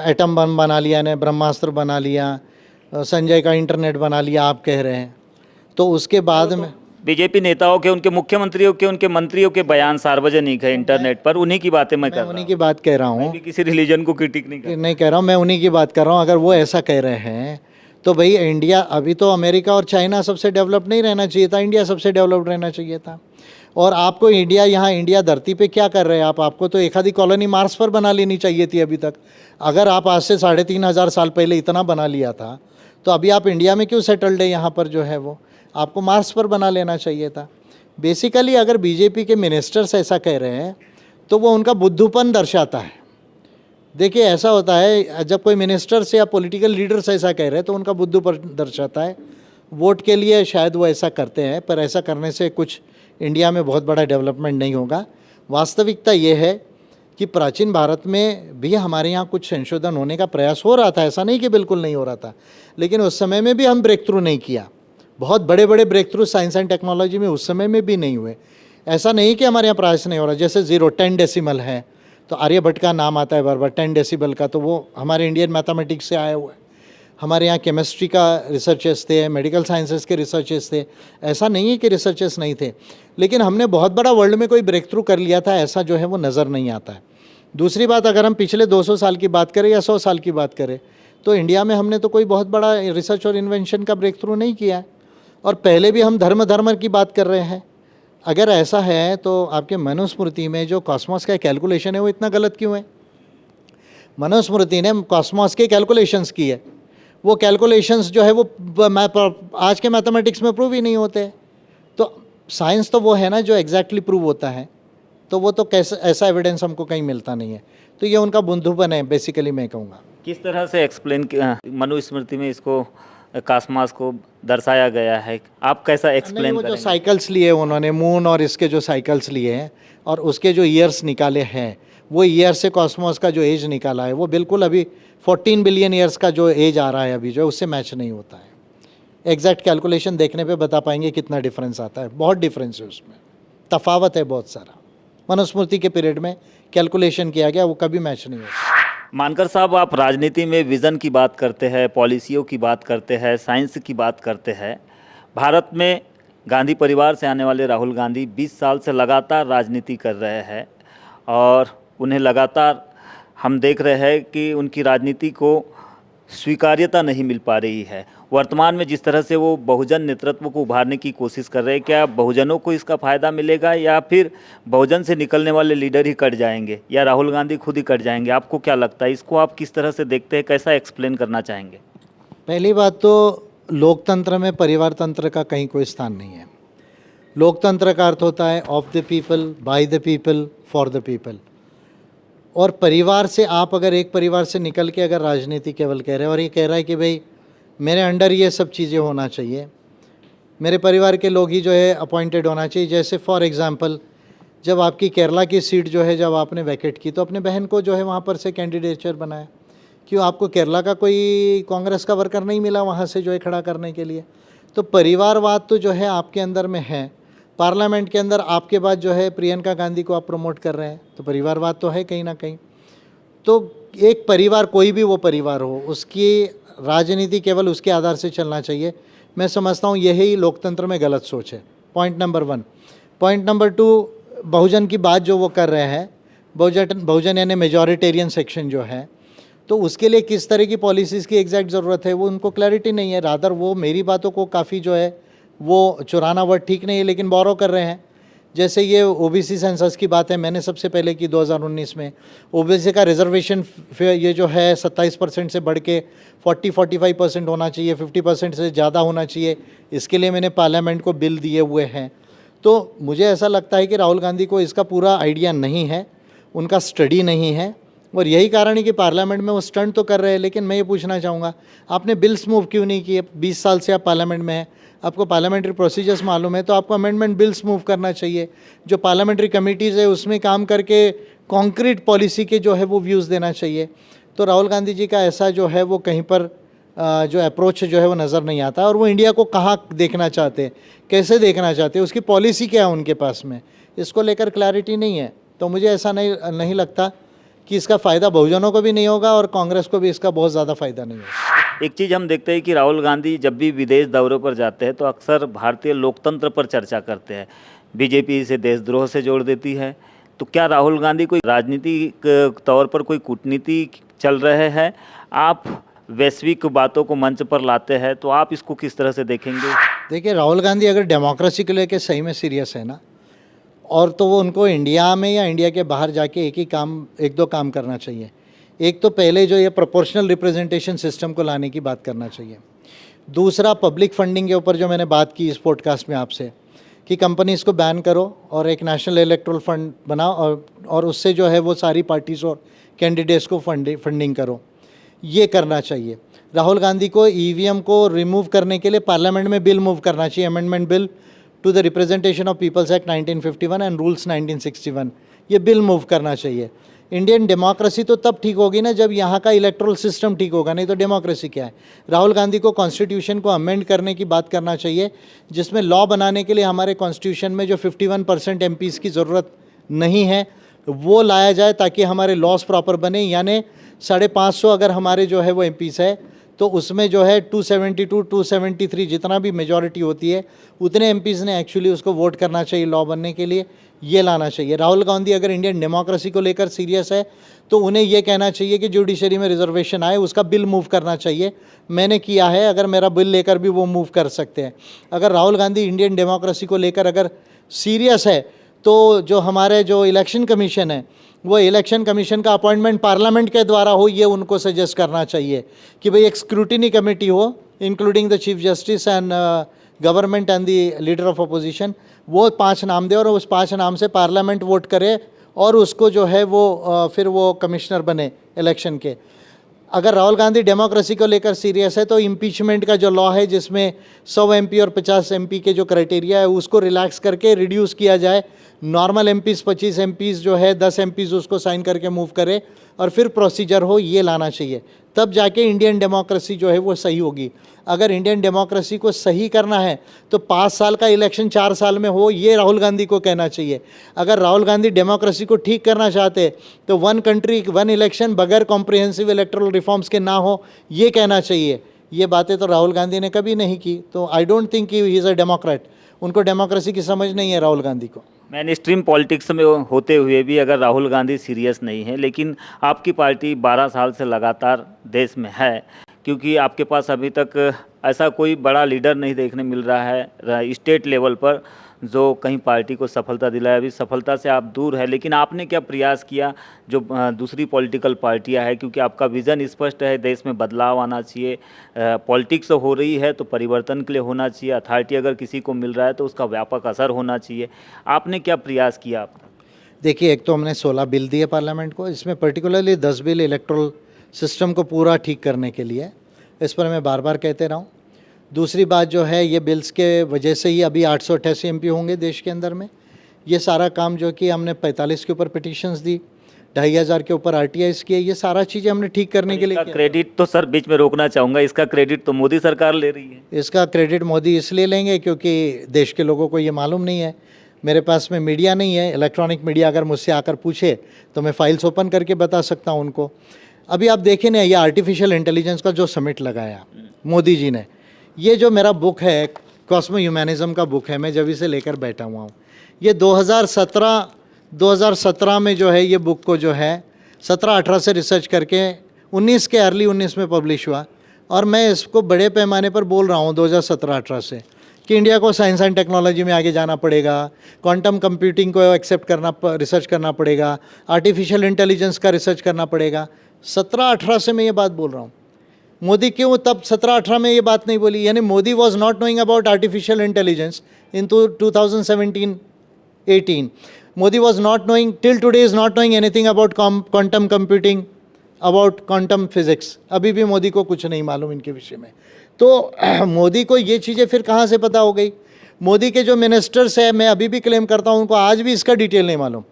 एटम बम बना लिया ने, ब्रह्मास्त्र बना लिया, संजय का इंटरनेट बना लिया आप कह रहे हैं, तो उसके बाद में बीजेपी नेताओं के, उनके मुख्यमंत्रियों के, उनके मंत्रियों के बयान सार्वजनिक है इंटरनेट पर, उन्हीं की बातें मैं कर रहा हूं। उन्हीं की बात कह रहा हूँ, मैं भी किसी रिलीजन को क्रिटिक नहीं कह रहा हूँ, मैं उन्हीं की बात कर रहा हूँ। अगर वो ऐसा कह रहे हैं तो भाई इंडिया, अभी तो अमेरिका और चाइना सबसे डेवलप नहीं रहना चाहिए था, इंडिया सबसे डेवलप्ड रहना चाहिए था। और आपको इंडिया, यहाँ इंडिया धरती पे क्या कर रहे हैं आपको तो एक आधी कॉलोनी मार्स पर बना लेनी चाहिए थी अभी तक। अगर आप आज से 3,500 साल पहले इतना बना लिया था, तो अभी आप इंडिया में क्यों सेटल्ड है? यहाँ पर जो है वो आपको मार्स पर बना लेना चाहिए था। बेसिकली अगर बीजेपी के मिनिस्टर्स ऐसा कह रहे हैं तो वो उनका बुद्धूपन दर्शाता है। देखिए ऐसा होता है, जब कोई मिनिस्टर्स या पॉलिटिकल लीडर्स ऐसा कह रहे हैं तो उनका बुद्धूपन दर्शाता है। वोट के लिए शायद वो ऐसा करते हैं, पर ऐसा करने से कुछ इंडिया में बहुत बड़ा डेवलपमेंट नहीं होगा। वास्तविकता ये है कि प्राचीन भारत में भी हमारे यहाँ कुछ संशोधन होने का प्रयास हो रहा था, ऐसा नहीं कि बिल्कुल नहीं हो रहा था, लेकिन उस समय में भी हम ब्रेक थ्रू नहीं किया। बहुत बड़े बड़े breakthrough science and technology में उस समय में भी नहीं हुए। ऐसा नहीं कि हमारे यहाँ प्रयास नहीं हो रहा। जैसे 10 डेसिमल है, तो आर्यभट्ट का नाम आता है बार बार 10 डेसिबल का, तो वो हमारे इंडियन मैथमेटिक्स से आया हुआ है। हमारे यहाँ केमिस्ट्री का रिसर्चेस थे, मेडिकल साइंसेस के रिसर्चेस थे, ऐसा नहीं है कि रिसर्चेस नहीं थे, लेकिन हमने बहुत बड़ा वर्ल्ड में कोई ब्रेक थ्रू कर लिया था, ऐसा जो है वो नज़र नहीं आता है। दूसरी बात, अगर हम पिछले 200 साल की बात करें या 100 साल की बात करें, तो इंडिया में हमने तो कोई बहुत बड़ा रिसर्च और इन्वेंशन का ब्रेक थ्रू नहीं किया है, और पहले भी हम धर्म की बात कर रहे हैं। अगर ऐसा है तो आपके मनुस्मृति में जो कॉस्मॉस का कैलकुलेशन है वो इतना गलत क्यों है? मनुस्मृति ने कॉस्मॉस के कैलकुलेशंस की है, वो कैलकुलेशंस जो है वो आज के मैथमेटिक्स में प्रूव ही नहीं होते। तो साइंस तो वो है ना जो एग्जैक्टली प्रूव होता है, तो वो तो कैसे, ऐसा एविडेंस हमको कहीं मिलता नहीं है। तो ये उनका बुंदूपन है बेसिकली, मैं कहूँगा। किस तरह से एक्सप्लेन मनुस्मृति में इसको कॉस्मॉस को दर्शाया गया है, आप कैसा एक्सप्लेन वो जो करेंगे? साइकिल्स लिए उन्होंने, मून और इसके जो साइकिल्स लिए हैं और उसके जो ईयर्स निकाले हैं, वो ईयर से कॉस्मॉस का जो एज निकाला है वो बिल्कुल अभी 14 बिलियन ईयर्स का जो एज आ रहा है अभी, जो उससे मैच नहीं होता है। एग्जैक्ट कैलकुलेशन देखने पे बता पाएंगे कितना डिफरेंस आता है, बहुत डिफरेंस है उसमें, तफावत है बहुत सारा। मनुस्मृति के पीरियड में कैलकुलेशन किया गया, वो कभी मैच नहीं होता। मानकर साहब, आप राजनीति में विज़न की बात करते हैं, पॉलिसियों की बात करते हैं, साइंस की बात करते हैं। भारत में गांधी परिवार से आने वाले राहुल गांधी 20 साल से लगातार राजनीति कर रहे हैं और उन्हें लगातार हम देख रहे हैं कि उनकी राजनीति को स्वीकार्यता नहीं मिल पा रही है। वर्तमान में जिस तरह से वो बहुजन नेतृत्व को उभारने की कोशिश कर रहे हैं, क्या बहुजनों को इसका फ़ायदा मिलेगा या फिर बहुजन से निकलने वाले लीडर ही कट जाएंगे या राहुल गांधी खुद ही कट जाएंगे? आपको क्या लगता है, इसको आप किस तरह से देखते हैं, कैसा एक्सप्लेन करना चाहेंगे? पहली बात तो लोकतंत्र में परिवार तंत्र का कहीं कोई स्थान नहीं है। लोकतंत्र का अर्थ होता है of the people, by the people, for the people. और परिवार से, आप अगर एक परिवार से निकल के अगर राजनीति केवल कह रहे हैं और ये कह रहा है कि भाई मेरे अंडर ये सब चीज़ें होना चाहिए, मेरे परिवार के लोग ही जो है अपॉइंटेड होना चाहिए। जैसे फॉर एग्जांपल, जब आपकी केरला की सीट जो है जब आपने वैकेट की तो अपने बहन को जो है वहाँ पर से कैंडिडेचर बनाया। क्यों? आपको केरला का कोई कांग्रेस का वर्कर नहीं मिला वहाँ से जो है खड़ा करने के लिए? तो परिवारवाद तो जो है आपके अंदर में है। पार्लियामेंट के अंदर आपके बाद जो है प्रियंका गांधी को आप प्रमोट कर रहे हैं, तो परिवारवाद तो है कहीं ना कहीं। तो एक परिवार, कोई भी वो परिवार हो, उसकी राजनीति केवल उसके आधार से चलना चाहिए। मैं समझता हूँ यही लोकतंत्र में गलत सोच है, पॉइंट नंबर 1। पॉइंट नंबर 2, बहुजन की बात जो वो कर रहे हैं, बहुजन यानी मेजॉरिटेरियन सेक्शन जो है, तो उसके लिए किस तरह की पॉलिसीज़ की एग्जैक्ट ज़रूरत है वो उनको क्लैरिटी नहीं है। रादर वो मेरी बातों को काफ़ी जो है वो चुराना वर्ड ठीक नहीं है, लेकिन बोरो कर रहे हैं। जैसे ये ओबीसी सेंसस की बात है, मैंने सबसे पहले की 2019 में। ओबीसी का रिजर्वेशन ये जो है 27% से बढ़ के 40-45% होना चाहिए, 50% से ज़्यादा होना चाहिए। इसके लिए मैंने पार्लियामेंट को बिल दिए हुए हैं। तो मुझे ऐसा लगता है कि राहुल गांधी को इसका पूरा आइडिया नहीं है, उनका स्टडी नहीं है, और यही कारण है कि पार्लियामेंट में वो स्टंट तो कर रहे हैं। लेकिन मैं ये पूछना चाहूँगा, आपने बिल्स मूव क्यों नहीं किए? 20 साल से आप पार्लियामेंट में हैं, आपको पार्लियामेंट्री प्रोसीजर्स मालूम है, तो आपको अमेंडमेंट बिल्स मूव करना चाहिए। जो पार्लियामेंट्री कमेटीज़ है उसमें काम करके कॉन्क्रीट पॉलिसी के जो है वो व्यूज़ देना चाहिए। तो राहुल गांधी जी का ऐसा जो है वो कहीं पर जो अप्रोच जो है वो नज़र नहीं आता। और वो इंडिया को कहाँ देखना चाहते हैं, कैसे देखना चाहते हैं, उसकी पॉलिसी क्या है उनके पास में, इसको लेकर क्लैरिटी नहीं है। तो मुझे ऐसा नहीं लगता कि इसका फ़ायदा बहुजनों को भी नहीं होगा और कांग्रेस को भी इसका बहुत ज़्यादा फ़ायदा नहीं होगा। एक चीज़ हम देखते हैं कि राहुल गांधी जब भी विदेश दौरों पर जाते हैं तो अक्सर भारतीय लोकतंत्र पर चर्चा करते हैं। बीजेपी इसे देशद्रोह से जोड़ देती है। तो क्या राहुल गांधी कोई राजनीतिक तौर पर कोई कूटनीति चल रहे हैं? आप वैश्विक बातों को मंच पर लाते हैं, तो आप इसको किस तरह से देखेंगे? देखिए, राहुल गांधी अगर डेमोक्रेसी को लेकर सही में सीरियस है ना, और तो वो उनको इंडिया में या इंडिया के बाहर जाके एक दो काम करना चाहिए। एक तो पहले जो ये प्रोपोर्शनल रिप्रेजेंटेशन सिस्टम को लाने की बात करना चाहिए। दूसरा, पब्लिक फंडिंग के ऊपर जो मैंने बात की इस पॉडकास्ट में आपसे, कि कंपनीज़ को बैन करो और एक नेशनल इलेक्टोरल फंड बनाओ और उससे जो है वो सारी पार्टीज़ और कैंडिडेट्स को फंडिंग करो, ये करना चाहिए। राहुल गांधी को ईवीएम को रिमूव करने के लिए पार्लियामेंट में बिल मूव करना चाहिए, amendment bill to the representation of people's act 1951 and rules 1961, ये बिल मूव करना चाहिए। इंडियन डेमोक्रेसी तो तब ठीक होगी ना जब यहाँ का इलेक्टोरल सिस्टम ठीक होगा, नहीं तो डेमोक्रेसी क्या है। राहुल गांधी को कॉन्स्टिट्यूशन को अमेंड करने की बात करना चाहिए, जिसमें लॉ बनाने के लिए हमारे कॉन्स्टिट्यूशन में जो 51% एमपीज़ की ज़रूरत नहीं है, वो लाया जाए ताकि हमारे लॉस प्रॉपर बने। यानी 550 अगर हमारे जो है वो एमपीज़ है तो उसमें जो है 272 273 जितना भी मेजॉरिटी होती है उतने एमपीज़ ने एक्चुअली उसको वोट करना चाहिए लॉ बनने के लिए, ये लाना चाहिए। राहुल गांधी अगर इंडियन डेमोक्रेसी को लेकर सीरियस है तो उन्हें ये कहना चाहिए कि जुडिशरी में रिजर्वेशन आए, उसका बिल मूव करना चाहिए। मैंने किया है, अगर मेरा बिल लेकर भी वो मूव कर सकते हैं। अगर राहुल गांधी इंडियन डेमोक्रेसी को लेकर अगर सीरियस है तो जो हमारे जो इलेक्शन कमीशन है वो इलेक्शन कमीशन का अपॉइंटमेंट पार्लियामेंट के द्वारा हो, ये उनको सजेस्ट करना चाहिए कि भाई एक स्क्रूटिनी कमेटी हो including the chief justice and government and the leader of opposition, वो 5 नाम दे और उस 5 नाम से पार्लियामेंट वोट करे और उसको जो है वो फिर वो कमिश्नर बने इलेक्शन के। अगर राहुल गांधी डेमोक्रेसी को लेकर सीरियस है तो इम्पीचमेंट का जो लॉ है जिसमें 100 एमपी और 50 एमपी के जो क्राइटेरिया है उसको रिलैक्स करके रिड्यूस किया जाए। नॉर्मल एमपीज़ 25 एमपीज़ जो है 10 एमपीज़ उसको साइन करके मूव करे और फिर प्रोसीजर हो, ये लाना चाहिए। तब जाके इंडियन डेमोक्रेसी जो है वो सही होगी। अगर इंडियन डेमोक्रेसी को सही करना है तो 5 साल का इलेक्शन 4 साल में हो, ये राहुल गांधी को कहना चाहिए। अगर राहुल गांधी डेमोक्रेसी को ठीक करना चाहते तो 1 कंट्री 1 इलेक्शन बगैर कॉम्प्रिहेंसिव इलेक्टोरल रिफॉर्म्स के ना हो, ये कहना चाहिए। ये बातें तो राहुल गांधी ने कभी नहीं की, तो I don't think he is a Democrat. उनको डेमोक्रेसी की समझ नहीं है राहुल गांधी को। मेन स्ट्रीम पॉलिटिक्स में होते हुए भी अगर राहुल गांधी सीरियस नहीं है, लेकिन आपकी पार्टी 12 साल से लगातार देश में है, क्योंकि आपके पास अभी तक ऐसा कोई बड़ा लीडर नहीं देखने मिल रहा है स्टेट लेवल पर जो कहीं पार्टी को सफलता दिलाए। अभी सफलता से आप दूर है, लेकिन आपने क्या प्रयास किया जो दूसरी पॉलिटिकल पार्टियां हैं, क्योंकि आपका विज़न स्पष्ट है, देश में बदलाव आना चाहिए, पॉलिटिक्स हो रही है तो परिवर्तन के लिए होना चाहिए, अथॉरिटी अगर किसी को मिल रहा है तो उसका व्यापक असर होना चाहिए। आपने क्या प्रयास किया आपका? देखिए, एक तो हमने 16 बिल दिए पार्लियामेंट को, इसमें पर्टिकुलरली 10 बिल इलेक्टोरल सिस्टम को पूरा ठीक करने के लिए, इस पर मैं बार बार कहते रहा हूँ। दूसरी बात जो है, ये बिल्स के वजह से ही अभी 888 एमपी होंगे देश के अंदर में। ये सारा काम जो कि हमने 45 के ऊपर पिटिशंस दी, 2500 के ऊपर आरटीआईस किए, ये सारा चीज़ें हमने ठीक करने के लिए इसका क्रेडिट तो सर बीच में रोकना चाहूँगा, इसका क्रेडिट तो मोदी सरकार ले रही है। इसका क्रेडिट मोदी इसलिए लेंगे क्योंकि देश के लोगों को ये मालूम नहीं है। मेरे पास में मीडिया नहीं है, इलेक्ट्रॉनिक मीडिया अगर मुझसे आकर पूछे तो मैं फाइल्स ओपन करके बता सकता हूँ उनको। अभी आप देखें ना, ये आर्टिफिशियल इंटेलिजेंस का जो समिट लगाया मोदी जी ने, ये जो मेरा बुक है कॉस्मो ह्यूमैनिज्म का बुक है, मैं जब इसे लेकर बैठा हुआ हूँ, ये 2017 में जो है ये बुक को जो है 17-18 से रिसर्च करके 19 के अर्ली 19 में पब्लिश हुआ। और मैं इसको बड़े पैमाने पर बोल रहा हूँ 2017-18 से कि इंडिया को साइंस एंड टेक्नोलॉजी में आगे जाना पड़ेगा, क्वांटम कंप्यूटिंग को एक्सेप्ट करना, रिसर्च करना पड़ेगा, आर्टिफिशियल इंटेलिजेंस का रिसर्च करना पड़ेगा। 17-18 से मैं ये बात बोल रहा हूँ। मोदी क्यों तब 17-18 में ये बात नहीं बोली? यानी Modi was not knowing about artificial intelligence in 2017-18। Modi was not knowing, till today is not knowing anything about quantum computing, about quantum physics. अभी भी मोदी को कुछ नहीं मालूम इनके विषय में। तो मोदी को ये चीज़ें फिर कहाँ से पता हो गई? मोदी के जो मिनिस्टर्स हैं, मैं अभी भी क्लेम करता हूँ, उनको आज भी इसका डिटेल नहीं मालूम।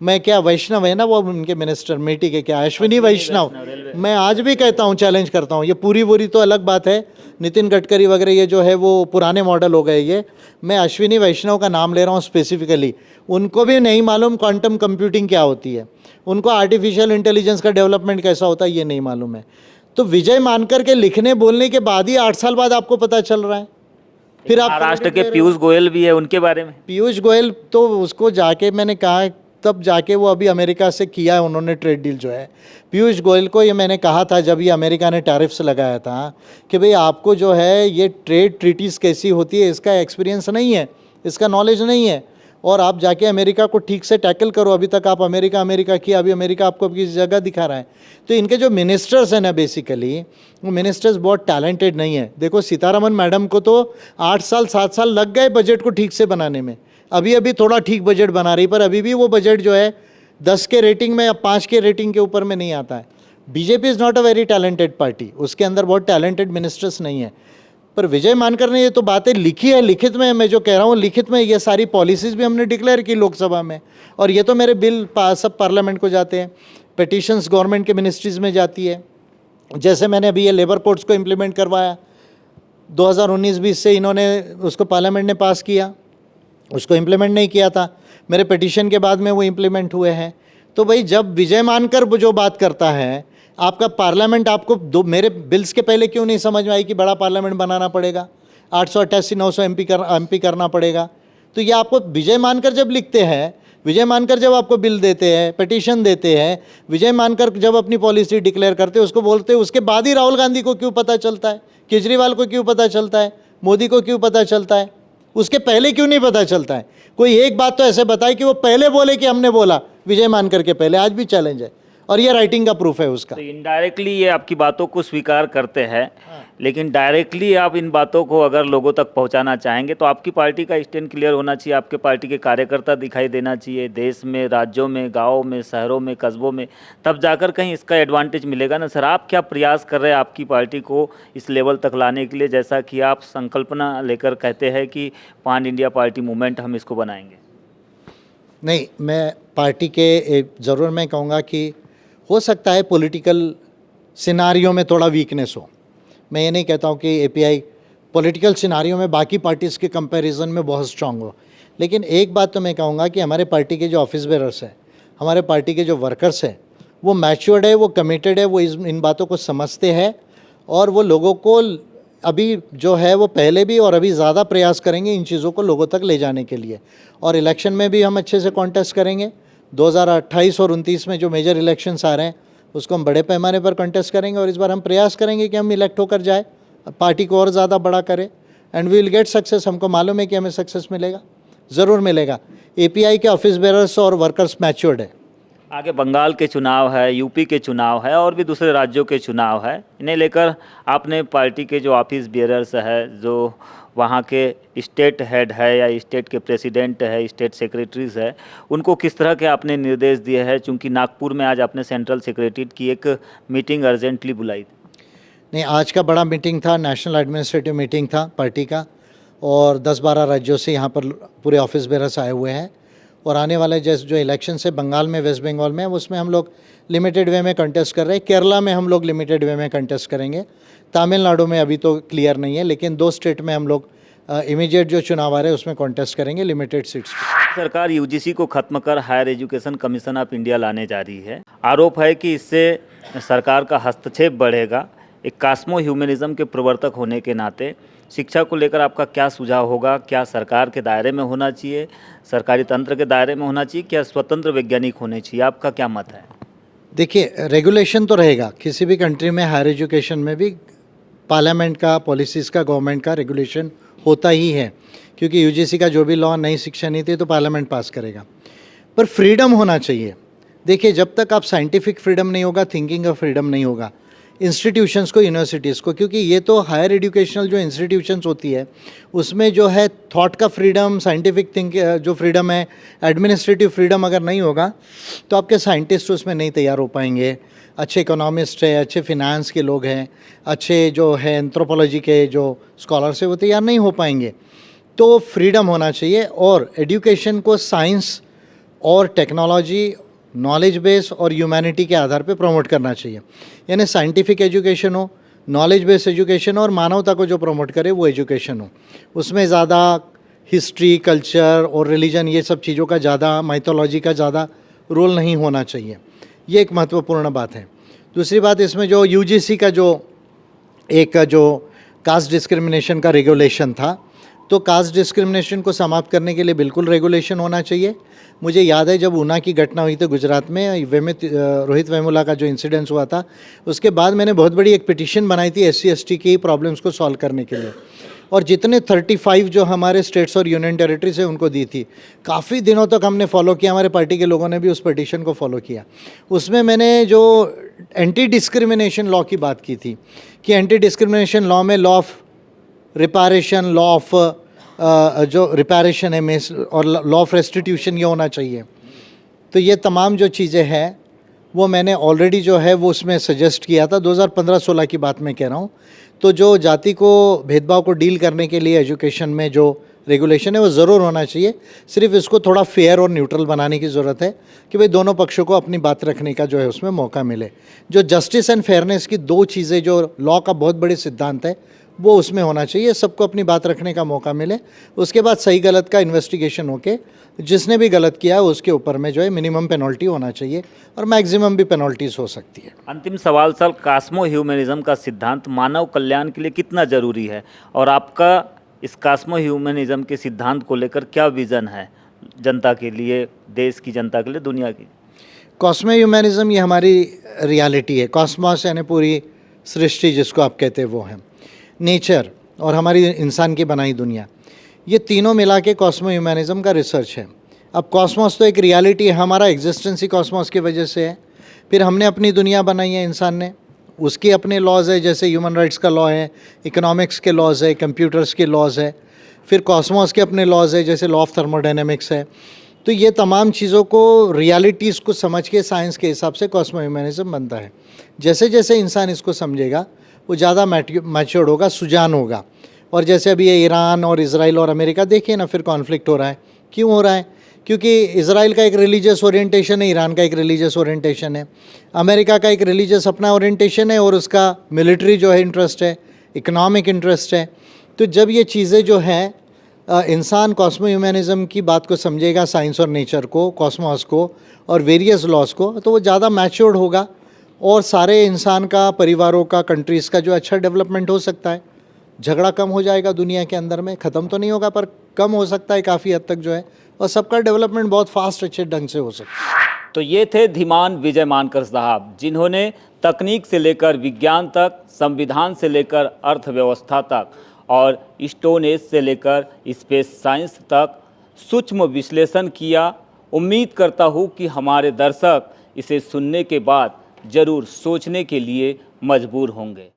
मैं क्या, वैष्णव है ना वो उनके मिनिस्टर, मेटी के क्या, अश्विनी वैष्णव, मैं आज भी कहता हूँ, चैलेंज करता हूँ। ये पूरी तो अलग बात है, नितिन गडकरी वगैरह ये जो है वो पुराने मॉडल हो गए। ये मैं अश्विनी वैष्णव का नाम ले रहा हूँ स्पेसिफिकली। उनको भी नहीं मालूम क्वांटम कंप्यूटिंग क्या होती है, उनको आर्टिफिशियल इंटेलिजेंस का डेवलपमेंट कैसा होता है ये नहीं मालूम है। तो विजय मानकर के लिखने बोलने के बाद ही 8 साल बाद आपको पता चल रहा है। फिर आप महाराष्ट्र के पीयूष गोयल भी है, उनके बारे में? पीयूष गोयल तो उसको जाके मैंने कहा, तब जाके वो अभी अमेरिका से किया है उन्होंने ट्रेड डील जो है। पीयूष गोयल को ये मैंने कहा था जब ये अमेरिका ने टैरिफ्स लगाया था कि भाई आपको जो है ये ट्रेड ट्रीटीज़ कैसी होती है इसका एक्सपीरियंस नहीं है, इसका नॉलेज नहीं है, और आप जाके अमेरिका को ठीक से टैकल करो। अभी तक आप अमेरिका किया, अभी अमेरिका आपको किसी जगह दिखा रहा है। तो इनके जो मिनिस्टर्स हैं ना, बेसिकली वो मिनिस्टर्स बहुत टैलेंटेड नहीं है। देखो सीतारमन मैडम को तो 8 साल 7 साल लग गए बजट को ठीक से बनाने में। अभी थोड़ा ठीक बजट बना रही, पर अभी भी वो बजट जो है 10 के रेटिंग में या 5 के रेटिंग के ऊपर में नहीं आता है। BJP is not a very talented party, उसके अंदर बहुत टैलेंटेड मिनिस्टर्स नहीं है। पर विजय मानकर ने ये तो बातें लिखी है, लिखित में, मैं जो कह रहा हूँ लिखित में, ये सारी पॉलिसीज़ भी हमने डिक्लेयर की लोकसभा में, और ये तो मेरे बिल सब पार्लियामेंट को जाते हैं, पिटिशंस गवर्नमेंट के मिनिस्ट्रीज़ में जाती है। जैसे मैंने अभी ये लेबर कोड्स को इम्प्लीमेंट करवाया 2019-20 से, इन्होंने उसको पार्लियामेंट ने पास किया, उसको इम्प्लीमेंट नहीं किया था, मेरे पिटिशन के बाद में वो इम्प्लीमेंट हुए हैं। तो भाई जब विजय मानकर जो बात करता है, आपका पार्लियामेंट आपको दो मेरे बिल्स के पहले क्यों नहीं समझ में आई कि बड़ा पार्लियामेंट बनाना पड़ेगा, 888-900 एमपी करना पड़ेगा। तो ये आपको विजय मानकर जब लिखते हैं, विजय मानकर जब आपको बिल देते हैं, पिटीशन देते हैं, विजय मानकर जब अपनी पॉलिसी डिक्लेयर करते हैं, उसको बोलते हैं, उसके बाद ही राहुल गांधी को क्यों पता चलता है, केजरीवाल को क्यों पता चलता है, मोदी को क्यों पता चलता है, उसके पहले क्यों नहीं पता चलता है। कोई एक बात तो ऐसे बताए कि वो पहले बोले कि हमने बोला, विजय मानकर के पहले। आज भी चैलेंज है और ये राइटिंग का प्रूफ है उसका। तो इनडायरेक्टली ये आपकी बातों को स्वीकार करते हैं, लेकिन डायरेक्टली आप इन बातों को अगर लोगों तक पहुंचाना चाहेंगे तो आपकी पार्टी का स्टैंड क्लियर होना चाहिए, आपके पार्टी के कार्यकर्ता दिखाई देना चाहिए देश में, राज्यों में, गाँव में, शहरों में, कस्बों में, तब जाकर कहीं इसका एडवांटेज मिलेगा ना। सर, आप क्या प्रयास कर रहे हैं आपकी पार्टी को इस लेवल तक लाने के लिए, जैसा कि आप संकल्पना लेकर कहते हैं कि पान इंडिया पार्टी मूवमेंट हम इसको बनाएंगे? नहीं, मैं पार्टी के ज़रूर मैं कहूँगा कि हो सकता है पॉलिटिकल सिनारियों में थोड़ा वीकनेस हो। मैं ये नहीं कहता हूँ कि एपीआई पॉलिटिकल सिनारियों में बाकी पार्टीज़ के कंपैरिजन में बहुत स्ट्रांग हो, लेकिन एक बात तो मैं कहूँगा कि हमारे पार्टी के जो ऑफिस बेरर्स हैं, हमारे पार्टी के जो वर्कर्स हैं, वो मैच्योर्ड है, वो कमिटेड है, वो इन बातों को समझते हैं और वो लोगों को अभी जो है वो पहले भी और अभी ज़्यादा प्रयास करेंगे इन चीज़ों को लोगों तक ले जाने के लिए। और इलेक्शन में भी हम अच्छे से कॉन्टेस्ट करेंगे। 2028 और 29 में जो मेजर इलेक्शंस आ रहे हैं उसको हम बड़े पैमाने पर कॉन्टेस्ट करेंगे और इस बार हम प्रयास करेंगे कि हम इलेक्ट होकर जाए, पार्टी को और ज़्यादा बड़ा करें and we will get success. हमको मालूम है कि हमें सक्सेस मिलेगा, ज़रूर मिलेगा। एपीआई के ऑफिस बेरर्स और वर्कर्स मैच्योर्ड है। आगे बंगाल के चुनाव है, यूपी के चुनाव है और भी दूसरे राज्यों के चुनाव है, इन्हें लेकर आपने पार्टी के जो ऑफिस बेयरर्स है, जो वहाँ के स्टेट हेड है या स्टेट के प्रेसिडेंट है, स्टेट सेक्रेटरीज है, उनको किस तरह के आपने निर्देश दिए हैं? चूँकि नागपुर में आज आपने सेंट्रल सेक्रेटरीट की एक मीटिंग अर्जेंटली बुलाई थी। नहीं, आज का बड़ा मीटिंग था, नेशनल एडमिनिस्ट्रेटिव मीटिंग था पार्टी का और 10-12 राज्यों से यहाँ पर पूरे ऑफिस बेरर्स आए हुए हैं और आने वाले जैसे जो इलेक्शन है बंगाल में, वेस्ट बंगाल में, उसमें हम लोग लिमिटेड वे में कंटेस्ट कर रहे हैं। केरला में हम लोग लिमिटेड वे में कंटेस्ट करेंगे। तमिलनाडु में अभी तो क्लियर नहीं है, लेकिन 2 स्टेट में हम लोग इमीडिएट जो चुनाव आ रहे हैं उसमें कंटेस्ट करेंगे लिमिटेड सीट्स। सरकार यूजीसी को खत्म कर higher education commission of India लाने जा रही है। आरोप है कि इससे सरकार का हस्तक्षेप बढ़ेगा। एक कास्मो ह्यूमनिज्म के प्रवर्तक होने के नाते शिक्षा को लेकर आपका क्या सुझाव होगा? क्या सरकार के दायरे में होना चाहिए, सरकारी तंत्र के दायरे में होना चाहिए, क्या स्वतंत्र वैज्ञानिक होने चाहिए? आपका क्या मत है? देखिए, रेगुलेशन तो रहेगा किसी भी कंट्री में, हायर एजुकेशन में भी पार्लियामेंट का, पॉलिसीज़ का, गवर्नमेंट का रेगुलेशन होता ही है, क्योंकि यूजीसी का जो भी लॉ, नई शिक्षा नीति है तो पार्लियामेंट पास करेगा। पर फ्रीडम होना चाहिए। देखिए, जब तक आप साइंटिफिक फ्रीडम नहीं होगा, थिंकिंग का फ्रीडम नहीं होगा, इंस्टीट्यूशंस को, यूनिवर्सिटीज़ को, क्योंकि ये तो हायर एजुकेशनल जो इंस्टीट्यूशंस होती है उसमें जो है थॉट का फ्रीडम, साइंटिफिक थिंक जो फ्रीडम है, एडमिनिस्ट्रेटिव फ्रीडम अगर नहीं होगा तो आपके साइंटिस्ट उसमें नहीं तैयार हो पाएंगे। अच्छे इकोनॉमिस्ट है, अच्छे फिनेंस के लोग हैं, अच्छे जो है एंथ्रोपोलॉजी के जो स्कॉलर्स है वो तैयार नहीं हो पाएंगे। तो फ्रीडम होना चाहिए और एजुकेशन को साइंस और टेक्नोलॉजी, नॉलेज बेस और ह्यूमैनिटी के आधार पे प्रमोट करना चाहिए। यानी साइंटिफिक एजुकेशन हो, नॉलेज बेस्ड एजुकेशन हो और मानवता को जो प्रमोट करे वो एजुकेशन हो। उसमें ज़्यादा हिस्ट्री, कल्चर और रिलीजन, ये सब चीज़ों का ज़्यादा, माइथोलॉजी का ज़्यादा रोल नहीं होना चाहिए। ये एक महत्वपूर्ण बात है। दूसरी बात, इसमें जो यूजीसी का जो कास्ट डिस्क्रिमिनेशन का रेगुलेशन था, तो कास्ट डिस्क्रिमिनेशन को समाप्त करने के लिए बिल्कुल रेगुलेशन होना चाहिए। मुझे याद है जब ऊना की घटना हुई थी गुजरात में, रोहित वेमुला का जो इंसिडेंस हुआ था, उसके बाद मैंने बहुत बड़ी एक पिटीशन बनाई थी SC/ST की प्रॉब्लम्स को सॉल्व करने के लिए, और जितने 35 जो हमारे स्टेट्स और यूनियन टेरिटरीज है उनको दी थी। काफ़ी दिनों तक हमने फॉलो किया, हमारे पार्टी के लोगों ने भी उस पिटीशन को फॉलो किया। उसमें मैंने जो एंटी डिस्क्रिमिनेशन लॉ की बात की थी कि एंटी डिस्क्रिमिनेशन लॉ में लॉ ऑफ रिपारेशन, लॉ ऑफ जो रिपारेशन है और लॉ ऑफ रेस्टिट्यूशन ये होना चाहिए। तो ये तमाम जो चीज़ें हैं वो मैंने ऑलरेडी जो है वो उसमें सजेस्ट किया था। 2015-16 की बात मैं कह रहा हूँ। तो जो जाति को, भेदभाव को डील करने के लिए एजुकेशन में जो रेगुलेशन है वो ज़रूर होना चाहिए। सिर्फ इसको थोड़ा फेयर और न्यूट्रल बनाने की ज़रूरत है कि भाई दोनों पक्षों को अपनी बात रखने का जो है उसमें मौका मिले। जो जस्टिस एंड फेयरनेस की 2 चीज़ें जो लॉ का बहुत बड़े सिद्धांत है वो उसमें होना चाहिए, सबको अपनी बात रखने का मौका मिले। उसके बाद सही गलत का इन्वेस्टिगेशन होके जिसने भी गलत किया उसके ऊपर में जो है मिनिमम पेनल्टी होना चाहिए और मैक्सिमम भी पेनल्टीज हो सकती है। अंतिम सवाल सर, कॉस्मो ह्यूमनिज्म का सिद्धांत मानव कल्याण के लिए कितना जरूरी है और आपका इस कॉस्मो ह्यूमनिज्म के सिद्धांत को लेकर क्या विजन है जनता के लिए, देश की जनता के लिए, दुनिया की? कॉस्मो ह्यूमनिज्म ये हमारी रियलिटी है। कॉस्मोस यानी पूरी सृष्टि जिसको आप कहते हैं वो है, नेचर और हमारी इंसान की बनाई दुनिया, ये तीनों मिला के कॉस्मो ह्यूमनिज्म का रिसर्च है। अब कॉस्मोस तो एक रियलिटी है, हमारा एग्जिस्टेंस ही कॉस्मोस की वजह से है। फिर हमने अपनी दुनिया बनाई है इंसान ने, उसके अपने लॉज है, जैसे ह्यूमन राइट्स का लॉ है, इकोनॉमिक्स के लॉज है, कंप्यूटर्स के लॉज है। फिर कॉस्मोस के अपने लॉज है, जैसे लॉ ऑफ थर्मोडायनेमिक्स है। तो ये तमाम चीज़ों को, रियलिटीज़ को समझ के साइंस के हिसाब से कॉस्मो ह्यूमनिज्म बनता है। जैसे जैसे इंसान इसको समझेगा वो ज़्यादा मैच्योर्ड होगा, सुजान होगा। और जैसे अभी ये ईरान और इज़राइल और अमेरिका देखिए ना, फिर कॉन्फ्लिक्ट हो रहा है। क्यों हो रहा है? क्योंकि इज़राइल का एक रिलीजियस ओरिएंटेशन है, ईरान का एक रिलीजियस ओरिएंटेशन है, अमेरिका का एक रिलीजियस अपना ओरिएंटेशन है और उसका मिलिट्री जो है इंटरेस्ट है, इकोनॉमिक इंटरेस्ट है। तो जब ये चीज़ें जो हैं, इंसान कॉस्मो ह्यूमनिज्म की बात को समझेगा, साइंस और नेचर को, कॉस्मोस को और वेरियस लॉज को, तो वो ज़्यादा मैच्योर्ड होगा और सारे इंसान का, परिवारों का, कंट्रीज़ का जो अच्छा डेवलपमेंट हो सकता है। झगड़ा कम हो जाएगा दुनिया के अंदर में, ख़त्म तो नहीं होगा पर कम हो सकता है काफ़ी हद तक जो है, और सबका डेवलपमेंट बहुत फास्ट अच्छे ढंग से हो सकता है। तो ये थे धीमान विजय मानकर साहब, जिन्होंने तकनीक से लेकर विज्ञान तक, संविधान से लेकर अर्थव्यवस्था तक और स्टोन एज से लेकर स्पेस साइंस तक सूक्ष्म विश्लेषण किया। उम्मीद करता हूँ कि हमारे दर्शक इसे सुनने के बाद ज़रूर सोचने के लिए मजबूर होंगे।